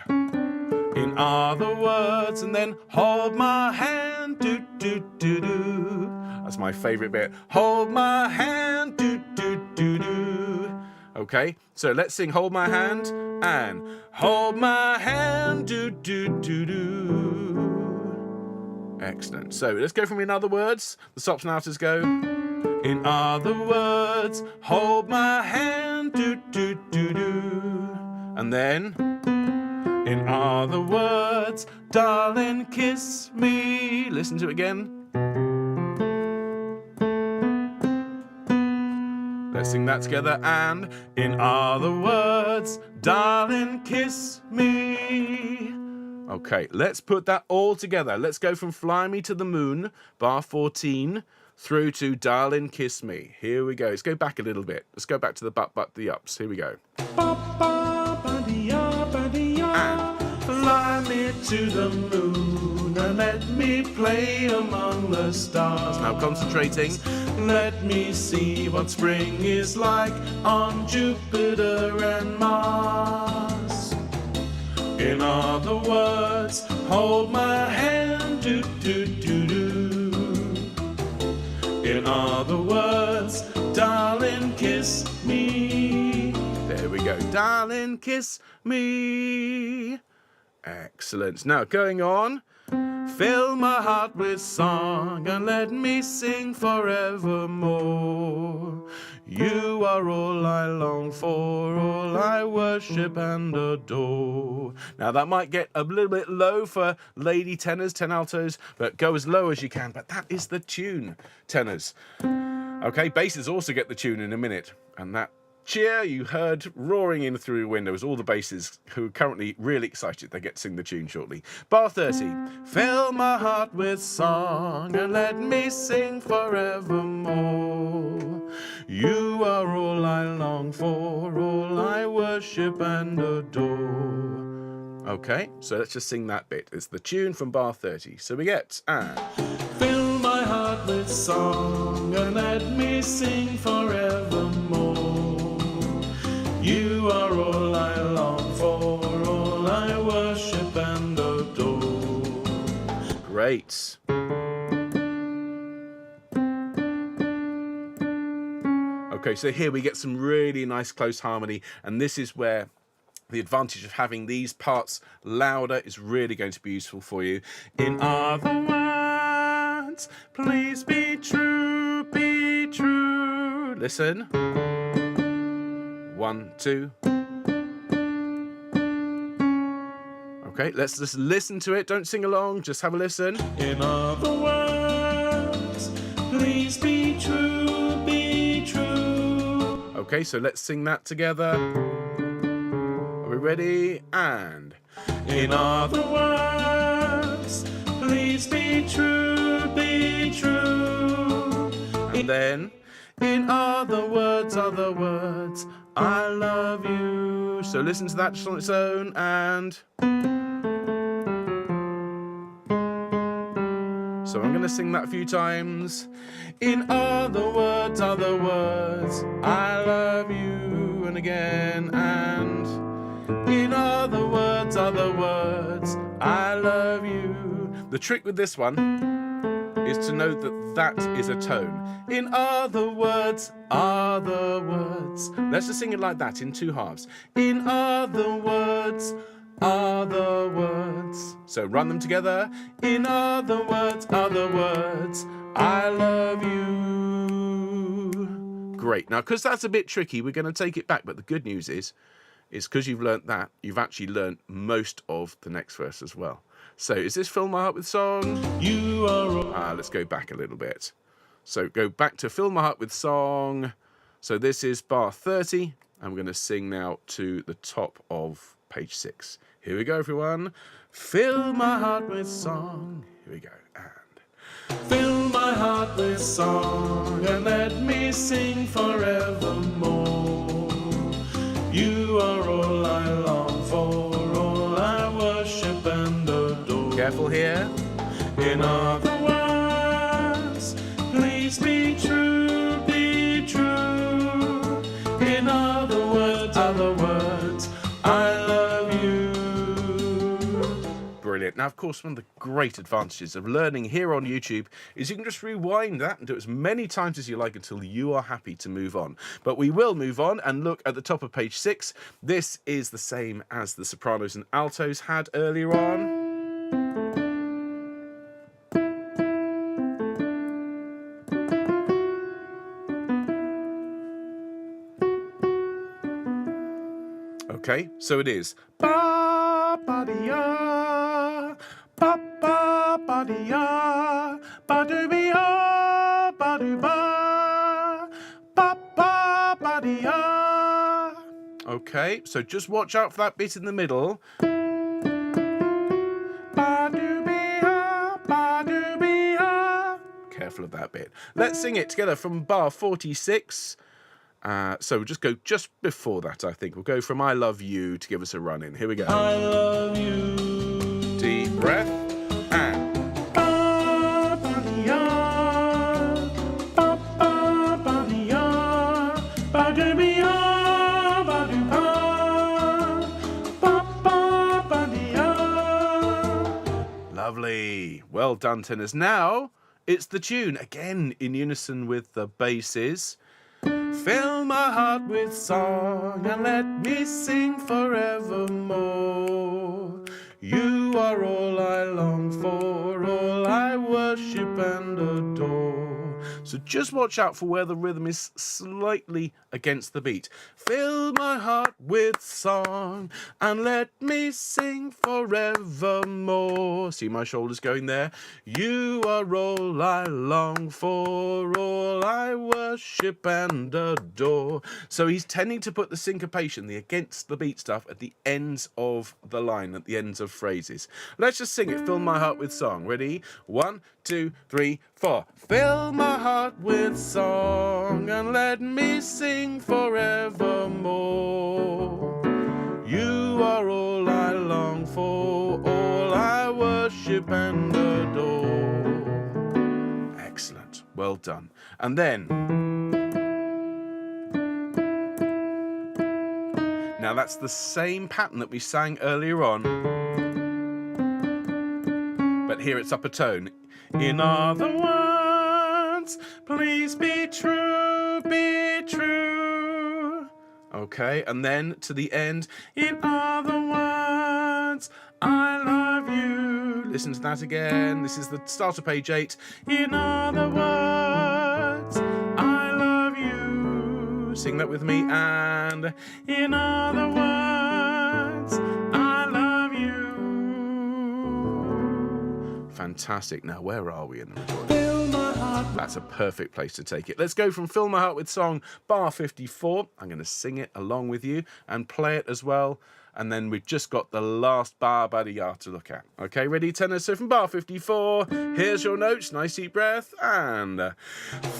in other words, and then hold my hand, do do do do. That's my favourite bit. Hold my hand, do do do do. Okay, so let's sing hold my hand and hold my hand, do do do do. Excellent. So let's go from in other words. The sops and altos go. In other words, hold my hand, do do do do. And then in other words, darling, kiss me. Listen to it again. Let's sing that together. And in other words, darling, kiss me. Okay, let's put that all together. Let's go from Fly Me to the Moon, bar 14, through to Darling, Kiss Me. Here we go. Let's go back a little bit. Let's go back to the the ups. Here we go. And fly me to the moon and let me play among the stars. Now concentrating. Let me see what spring is like on Jupiter and Mars. In other words, hold my hand, do do do do. In other words, darling, kiss me. There we go. Darling, kiss me. Excellent. Now going on. Fill my heart with song and let me sing forevermore. You are all I long for, all I worship and adore. Now that might get a little bit low for lady tenors, altos, but go as low as you can. But that is the tune, tenors. Okay, basses also get the tune in a minute, and that cheer you heard roaring in through the window was all the basses who are currently really excited they get to sing the tune shortly. Bar 30. Fill my heart with song and let me sing forevermore. You are all I long for, all I worship and adore. Okay, so let's just sing that bit. It's the tune from bar 30. So we get, and fill my heart with song and let me sing forevermore. You are all I long for, all I worship and adore. Great. Okay, so here we get some really nice close harmony, and this is where the advantage of having these parts louder is really going to be useful for you. In other words, words, please be true, be true. Listen. 1, 2. Okay, let's just listen to it. Don't sing along, just have a listen. In other words, please be true, be true. Okay, so let's sing that together. Are we ready? And in other words, please be true, be true. And then, in other words, I love you. So listen to that just on its own, and so I'm going to sing that a few times. In other words, I love you. And again, and in other words, I love you. The trick with this one is to know that that is a tone. In other words, let's just sing it like that in 2 halves. In other words, so run them together. In other words, I love you. Great. Now, because that's a bit tricky, we're going to take it back. But the good news is because you've learnt that, you've actually learnt most of the next verse as well. So is this Fill My Heart with Song? You are... let's go back a little bit. So go back to Fill My Heart with Song. So this is bar 30. And we're going to sing now to the top of page 6. Here we go, everyone. Fill my heart with song. Here we go. And fill my heart with song and let me sing forevermore. You are all I long for, all I worship and adore. Careful here. In other words, please be true, be true. In other words, I love you. Brilliant. Now, of course, one of the great advantages of learning here on YouTube is you can just rewind that and do it as many times as you like until you are happy to move on. But we will move on and look at the top of page 6. This is the same as the sopranos and altos had earlier on. Okay, so it is ba ba dee ya, ba ba ba dee ya, ba doo be ya, ba doo ba, ba ba ba dee ya. Okay, so just watch out for that bit in the middle. Ba doo be ya, ba doo be ya. Careful of that bit. Let's sing it together from bar 46. So we'll just go just before that, I think. We'll go from I love you to give us a run in. Here we go. I love you. Deep breath. And. Lovely. Well done, tenors. Now it's the tune. Again, in unison with the basses. Fill my heart with song and let me sing forevermore. You are all I long for, all I worship and adore. So just watch out for where the rhythm is slightly against the beat. Fill my heart with song and let me sing forevermore. See my shoulders going there? You are all I long for, all I worship and adore. So he's tending to put the syncopation, the against the beat stuff, at the ends of the line, at the ends of phrases. Let's just sing it. Fill my heart with song. Ready? 1, 2, 3, 4. Fill my heart with song and let me sing forevermore. You are all I long for, all I worship and adore. Excellent. Well done. And then, now that's the same pattern that we sang earlier on, but here it's up a tone. In other words, please be true, be true. Okay, and then to the end. In other words, I love you. Listen to that again. This is the start of page 8. In other words, I love you. Sing that with me. And in other words, I love you. Fantastic. Now, where are we in the recording? Fill my heart. That's a perfect place to take it. Let's go from Fill My Heart with Song, bar 54. I'm going to sing it along with you and play it as well. And then we've just got the last bar ba-de-ya to look at. Okay, ready, tenor? So from bar 54, here's your notes. Nice deep breath. And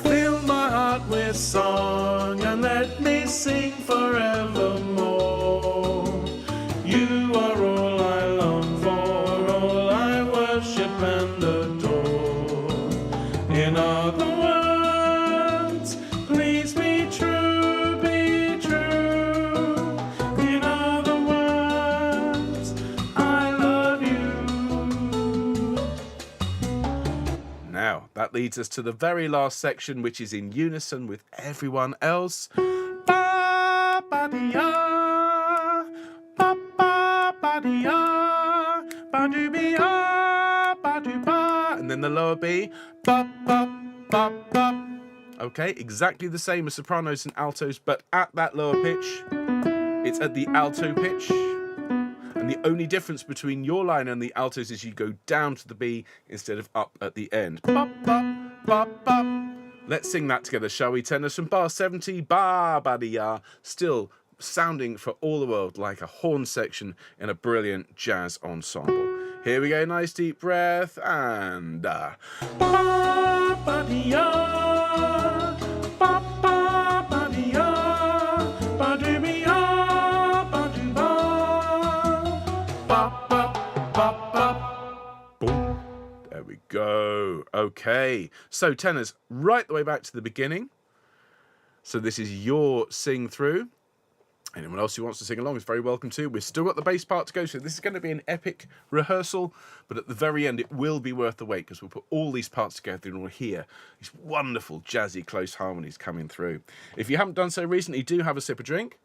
fill my heart with song and let me sing forevermore. You are all I long for, all I worship and adore. In other words, please be true, be true. In other words, I love you. Now, that leads us to the very last section, which is in unison with everyone else. Ba ba dee ya, ba ba ba dee ya, ba doo be ya, ba doo ba, and then the lower B, ba ba ba ba. Okay, exactly the same as sopranos and altos, but at that lower pitch, it's at the alto pitch. And the only difference between your line and the altos is you go down to the B instead of up at the end. Ba ba ba ba. Let's sing that together, shall we, tenors? From bar 70, ba ba dee ya, still sounding for all the world like a horn section in a brilliant jazz ensemble. Here we go, nice deep breath, and ba ba dee ya, ba ba ba dee ya, ba doo be ya, ba doo ba, ba ba ba ba. Boom. There we go. Okay, so tenors, right the way back to the beginning. So this is your sing through. Anyone else who wants to sing along is very welcome too. We've still got the bass part to go, so this is going to be an epic rehearsal, but at the very end it will be worth the wait because we'll put all these parts together and we'll hear these wonderful jazzy close harmonies coming through. If you haven't done so recently, do have a sip of drink.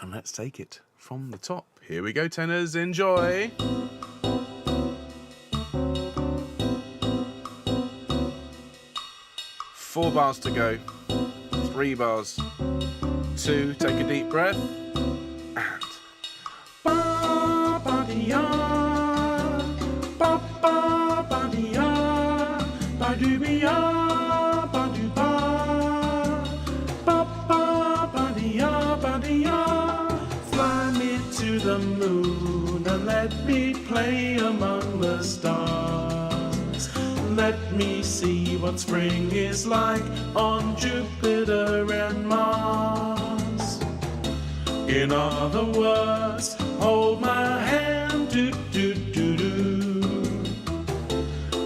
And let's take it from the top. Here we go, tenors, enjoy. Four bars to go, 3 bars, 2, take a deep breath, and ba ba dee ya, ba ba ba dee ya, ba doo be ya, ba doo ba, ba ba dee ya. Fly me to the moon and let me play among the stars. Let me see what spring is like on Jupiter and Mars. In other words, hold my hand, do do do do.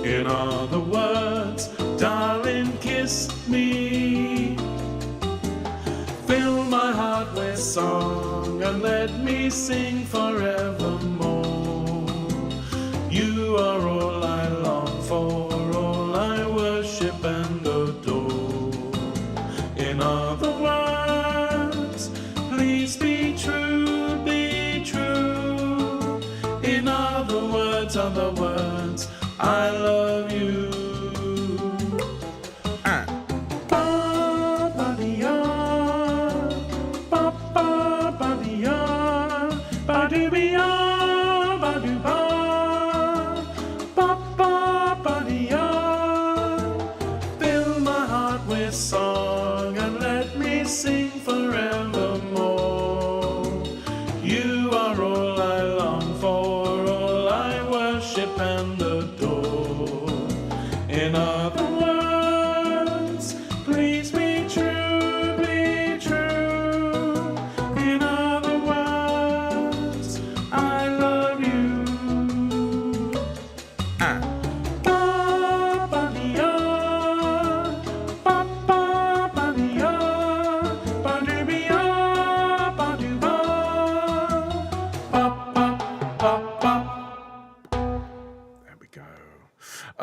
In other words, darling, kiss me. Fill my heart with song and let me sing forevermore. You are all I long for, all I worship and adore. In other words, please be true, be true. In other words, I love you. And ba ba dee ya, ba ba ba dee ya, ba doo be ya, ba doo ba, ba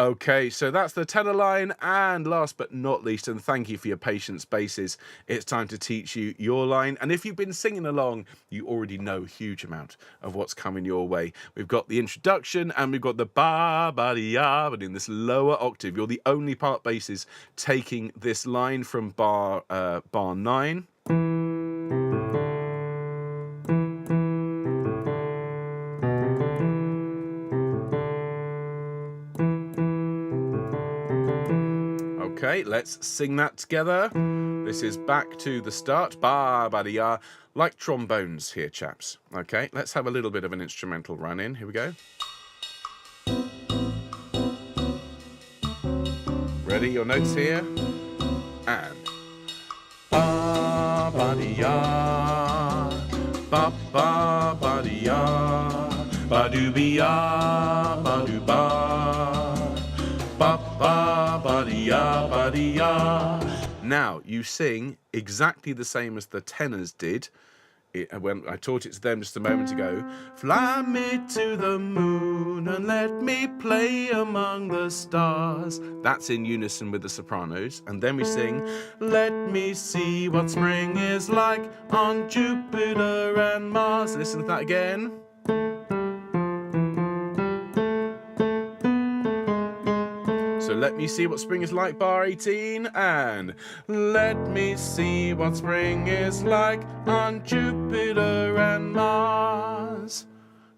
Okay, so that's the tenor line, and last but not least, and thank you for your patience, basses, it's time to teach you your line. And if you've been singing along, you already know a huge amount of what's coming your way. We've got the introduction, and we've got the ba ba di ya, but in this lower octave. You're the only part, basses, taking this line from bar 9. Okay, let's sing that together. This is back to the start. Ba ba di ya, like trombones here, chaps. Okay, let's have a little bit of an instrumental run in. Here we go. Ready, your notes here? And ba ba di ya, ba ba ba di ya, ba do be ya, ba do ba, ba ba ba di ya, ba di ya. Now you sing exactly the same as the tenors did. When I taught it to them just a moment ago. Fly me to the moon and let me play among the stars. That's in unison with the sopranos. And then we sing, let me see what spring is like on Jupiter and Mars. Listen to that again. So let me see what spring is like, bar 18, and let me see what spring is like on Jupiter and Mars.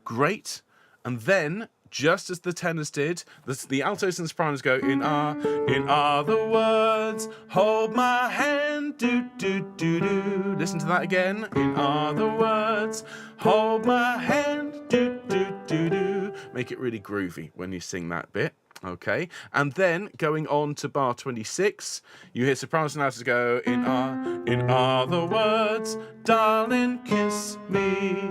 Great. And then, just as the tenors did, the altos and sopranos go, in other words, hold my hand, do do do do. Listen to that again. In other words, hold my hand, do do do do. Make it really groovy when you sing that bit. Okay, and then going on to bar 26, you hear sopranos and altos go, in other words, darling, kiss me.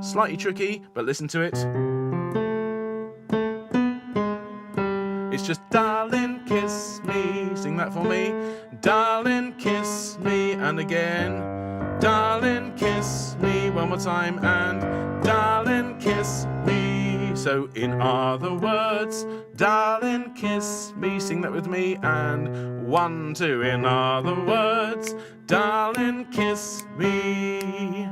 Slightly tricky, but listen to it. It's just, darling, kiss me. Sing that for me. Darling, kiss me. And again, darling, kiss me. One more time, and darling, kiss me. So, in other words, darling, kiss me. Sing that with me. And 1, 2. In other words, darling, kiss me.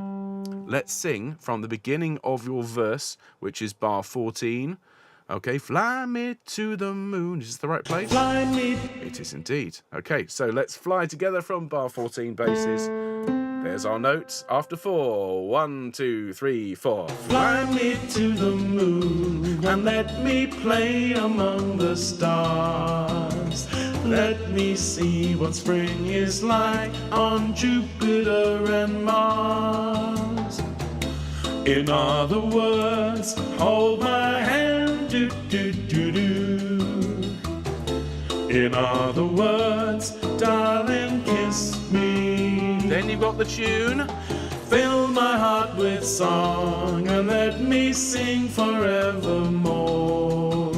Let's sing from the beginning of your verse, which is bar 14. Okay, fly me to the moon. Is this the right place? Fly me. It is indeed. Okay, so let's fly together from bar 14, basses. There's our notes. After 4. 1, 2, 3, 4. Fly me to the moon and let me play among the stars. Let me see what spring is like on Jupiter and Mars. In other words, hold my hand, do do do do. In other words, darling, kiss me. Then you've got the tune. Fill my heart with song and let me sing forevermore.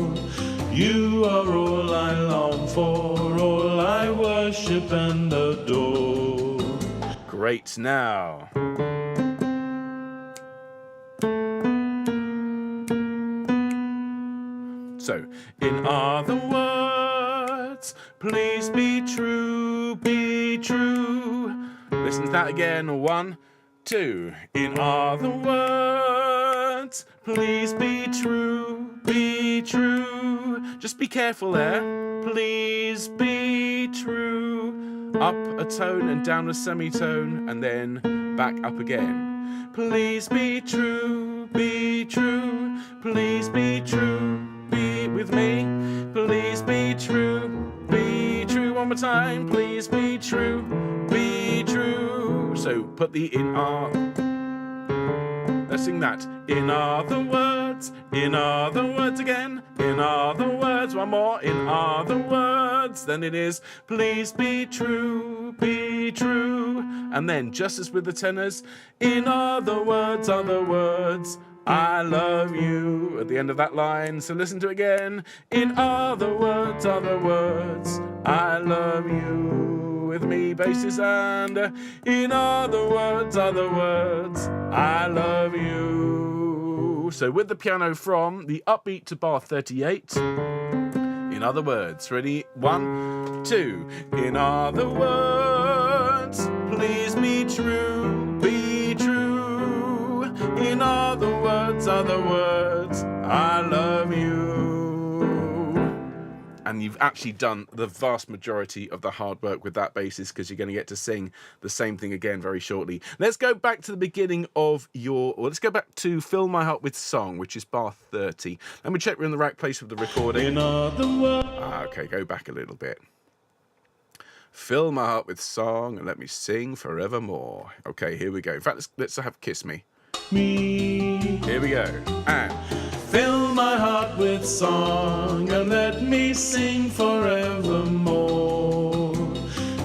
You are all I long for, all I worship and adore. Great now. So, in other words, please be true, be true. Listen to that again. 1, 2. In other words, please be true, be true. Just be careful there. Please be true. Up a tone and down a semitone, and then back up again. Please be true, be true. Please be true. Be with me, please be true, be true. One more time, please be true, be true. So put the in R. Let's sing that. In other words again. In other words, one more. In other words, then it is please be true, be true. And then just as with the tenors, in other words, I love you at the end of that line. So listen to it again. In other words, I love you. With me, basses, and in other words, I love you. So with the piano from the upbeat to bar 38, In other words, ready? 1, 2. In other words, please be true, be true. In other words, I love you. And you've actually done the vast majority of the hard work with that basis, because you're going to get to sing the same thing again very shortly. Let's go back to the beginning of let's go back to Fill My Heart With Song, which is bar 30. Let me check we're in the right place with the recording. In other words. Okay, go back a little bit. Fill my heart with song and let me sing forevermore. Okay, here we go. In fact, let's have Kiss Me. Here we go. And fill my heart with song and let me sing forevermore.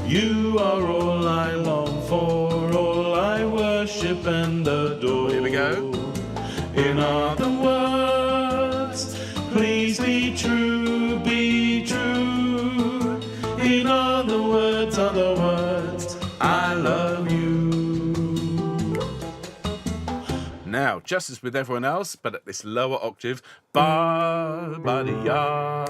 You are all I long for, all I worship and adore. Here we go. In other words, please be true, be true. In other words, I love you. now, just as with everyone else, but at this lower octave, ba ba di ya,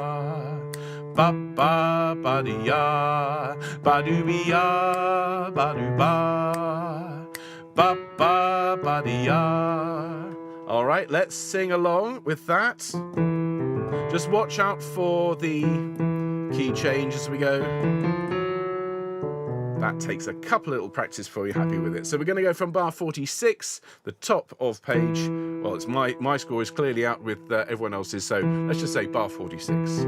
ba ba ba di ya, ba do be ya, ba do ba, ba ba ba di ya. All right, let's sing along with that. Just watch out for the key change as we go. That takes a couple of little practice before you're happy with it. So we're going to go from bar 46, the top of page. Well, it's my score is clearly out with everyone else's, so let's just say bar 46.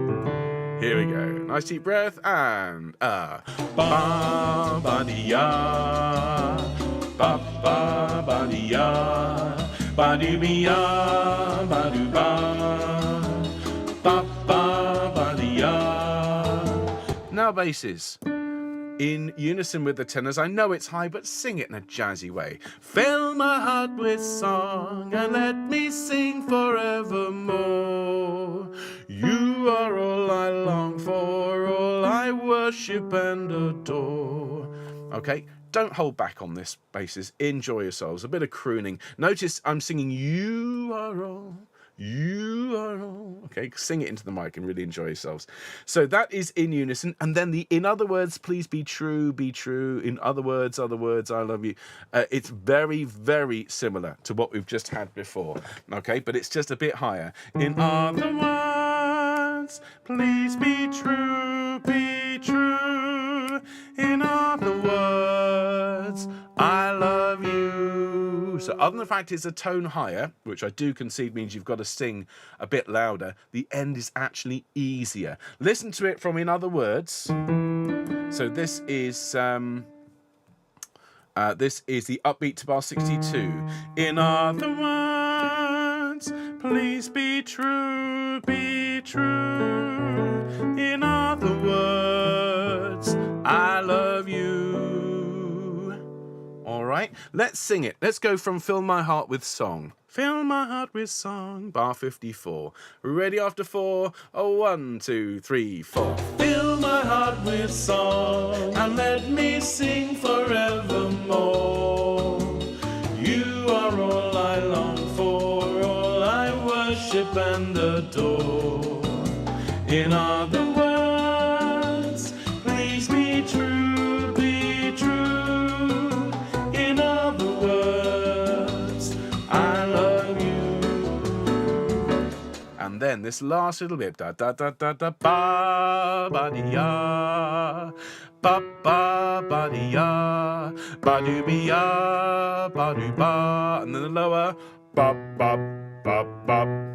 Here we go. Nice deep breath and ba ba di ya, ba ba ba di ya, ba do be ya, ba do ba, ba ba ba di ya. Now basses. In unison with the tenors. I know it's high, but sing it in a jazzy way. Fill my heart with song and let me sing forevermore. You are all I long for, all I worship and adore. Okay, don't hold back on this basis. Enjoy yourselves. A bit of crooning. Notice I'm singing you are all. You are all. Okay, sing it into the mic and really enjoy yourselves. So that is in unison. And then the in other words, please be true, be true. In other words, I love you. It's very, very similar to what we've just had before. Okay, but it's just a bit higher. In other words, please be true, be true. In other words, I love you. So other than the fact it's a tone higher, which I do concede means you've got to sing a bit louder, the end is actually easier. Listen to it from in other words. So this is the upbeat to bar 62. In other words, please be true, be true. In other words, I love you. All right, let's sing it. Let's go from Fill My Heart with Song. Fill my heart with song, bar 54. Ready after 4? Oh, 1, 2, 3, 4. Fill my heart with song and let me sing forevermore. You are all I long for, all I worship and adore. In other words, please be true, be true. In other words, I love you. And then this last little bit, da da da da da, ba ba di ya, ba ba ba di ya, ba do be ya, ba do ba, and then the lower, ba ba ba ba.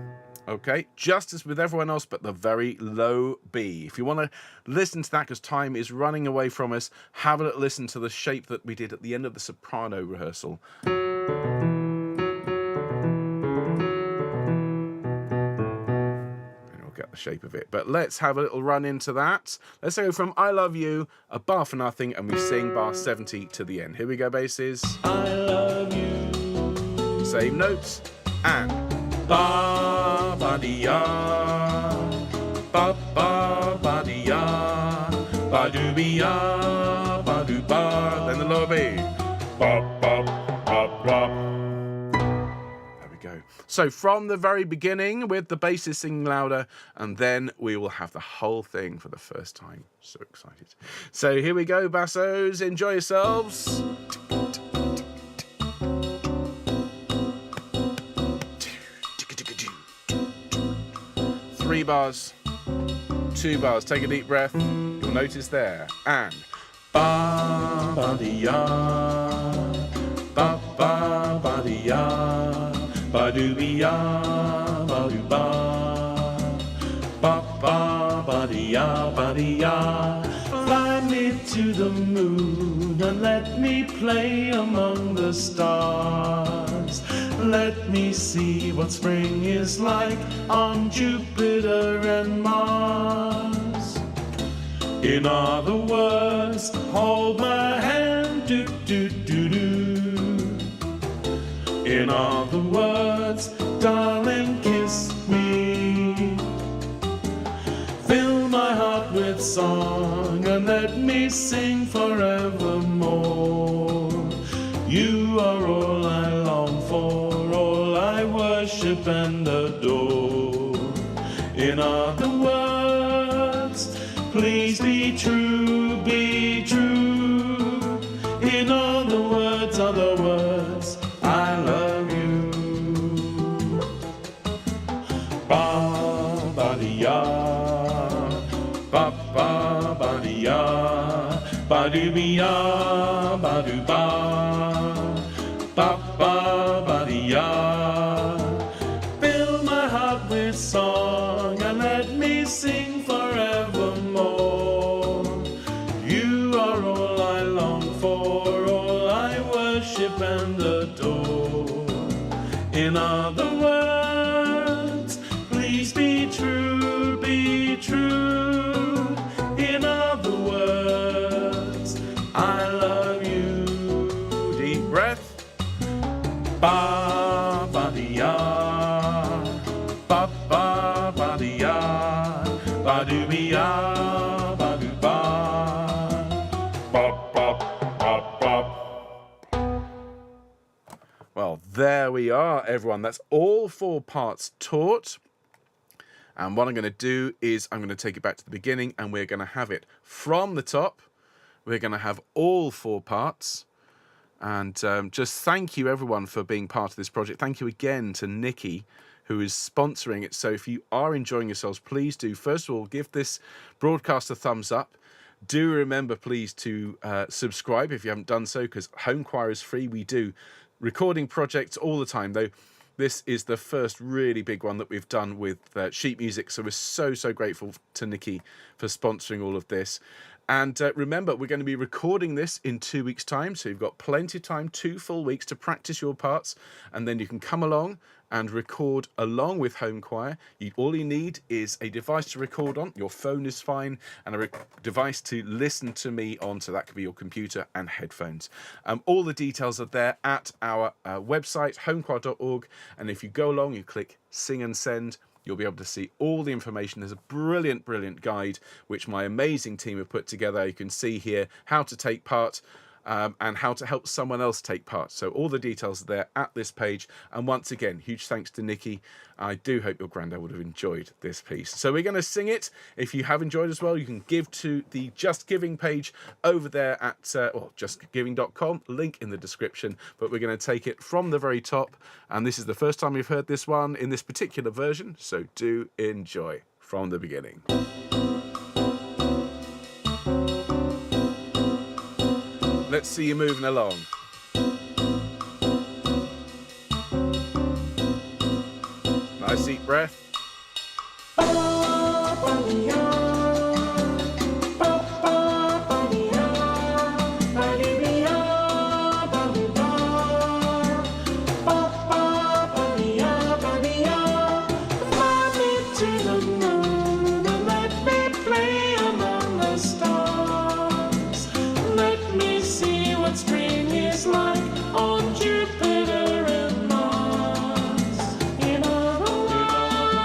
Okay, just as with everyone else, but the very low B. If you want to listen to that, because time is running away from us, have a little listen to the shape that we did at the end of the soprano rehearsal. And we'll get the shape of it. But let's have a little run into that. Let's go from I Love You, a bar for nothing, and we sing bar 70 to the end. Here we go, basses. I love you. Same notes, and Ba ba di ya, ba ba ba di ya, ba do be ya, ba do ba. then the lower B. Ba ba ba ba. There we go. So from the very beginning with the basses singing louder, and then we will have the whole thing for the first time. So excited. So here we go, bassos. Enjoy yourselves. 3 bars, 2 bars. Take a deep breath. You'll notice there. And Ba ba dee ya, ba ba ba dee ya, ba doo be ya, ba doo ba ba dee ya. Fly me to the moon and let me play among the stars. Let me see what spring is like on Jupiter and Mars. In other words, hold my hand, do do do do. In other words, darling, kiss me. Fill my heart with song and let me sing forevermore. You are all I long for, all I worship and adore. In other words, please be true, be true. In other words, I love you. Ba ba dee ya, ba ba ba dee ya, ba doo be ya, ba doo ba ba dee ya. Fill my heart with song and let me sing forevermore. You are all I long for, all I worship and adore. In other words, please be true, be true. In other words, I love you. deep breath. Ba ba dee ya, ba ba dee ya, ba doo be ya, ba doo ba ba. Well, there we are, everyone. That's all 4 parts taught. And what I'm going to do is I'm going to take it back to the beginning, and we're going to have it from the top. We're going to have all 4 parts. And just thank you, everyone, for being part of this project. Thank you again to Nikki, who is sponsoring it. So if you are enjoying yourselves, please do, first of all, give this broadcast a thumbs up. Do remember, please, to subscribe if you haven't done so, because Home Choir is free. We do recording projects all the time, though this is the first really big one that we've done with sheet music. So we're so grateful to Nikki for sponsoring all of this. And remember, we're going to be recording this in 2 weeks' time. So you've got plenty of time, 2 full weeks to practice your parts. And then you can come along and record along with Home Choir. All you need is a device to record on. Your phone is fine. And a device to listen to me on. So that could be your computer and headphones. All the details are there at our website, homechoir.org. And if you go along, you click Sing and Send. You'll be able to see all the information. There's a brilliant guide which my amazing team have put together. You can see here how to take part and how to help someone else take part. So all the details are there at this page. And once again, huge thanks to Nikki. I do hope your granddad would have enjoyed this piece. So we're going to sing it. If you have enjoyed as well, you can give to the Just Giving page over there at justgiving.com, link in the description. But we're going to take it from the very top. And this is the first time we've heard this one in this particular version. So do enjoy from the beginning. Let's see you moving along. Nice deep breath. Spring is like on Jupiter and Mars. In other words,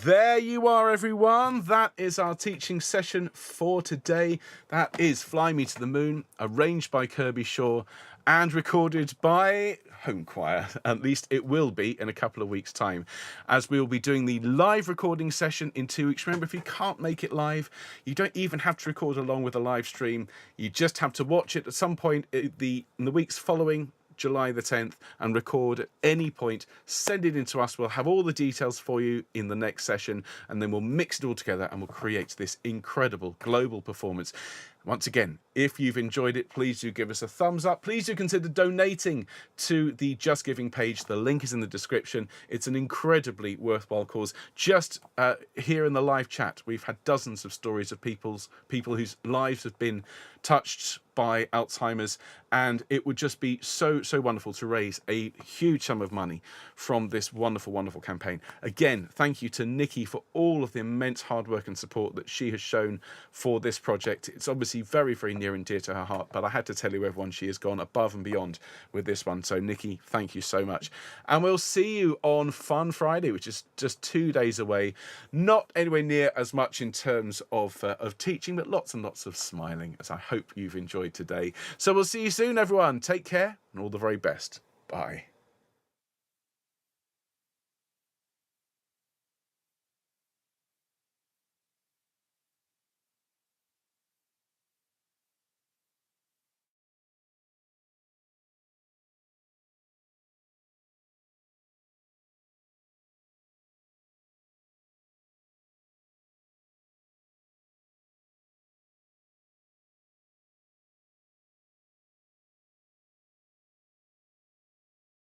There you are, everyone. That is our teaching session for today. That is Fly Me to the Moon, arranged by Kirby Shaw and recorded by Home Choir. At least it will be in a couple of weeks' time, as we will be doing the live recording session in 2 weeks. Remember, if you can't make it live, you don't even have to record along with a live stream. You just have to watch it at some point in the weeks following July the 10th and record at any point, send it in to us. We'll have all the details for you in the next session, and then we'll mix it all together and we'll create this incredible global performance. Once again, if you've enjoyed it, please do give us a thumbs up. Please do consider donating to the Just Giving page. The link is in the description. It's an incredibly worthwhile cause. Just here in the live chat, we've had dozens of stories of people whose lives have been touched by Alzheimer's, and it would just be so wonderful to raise a huge sum of money from this wonderful campaign. Again, thank you to Nikki for all of the immense hard work and support that she has shown for this project. It's obviously very near and dear to her heart, but I had to tell you, everyone, she has gone above and beyond with this one. So Nikki, thank you so much, and we'll see you on Fun Friday, which is just 2 days away. Not anywhere near as much in terms of teaching, but lots and lots of smiling, as I hope you've enjoyed today. So we'll see you soon, everyone. Take care and all the very best. Bye.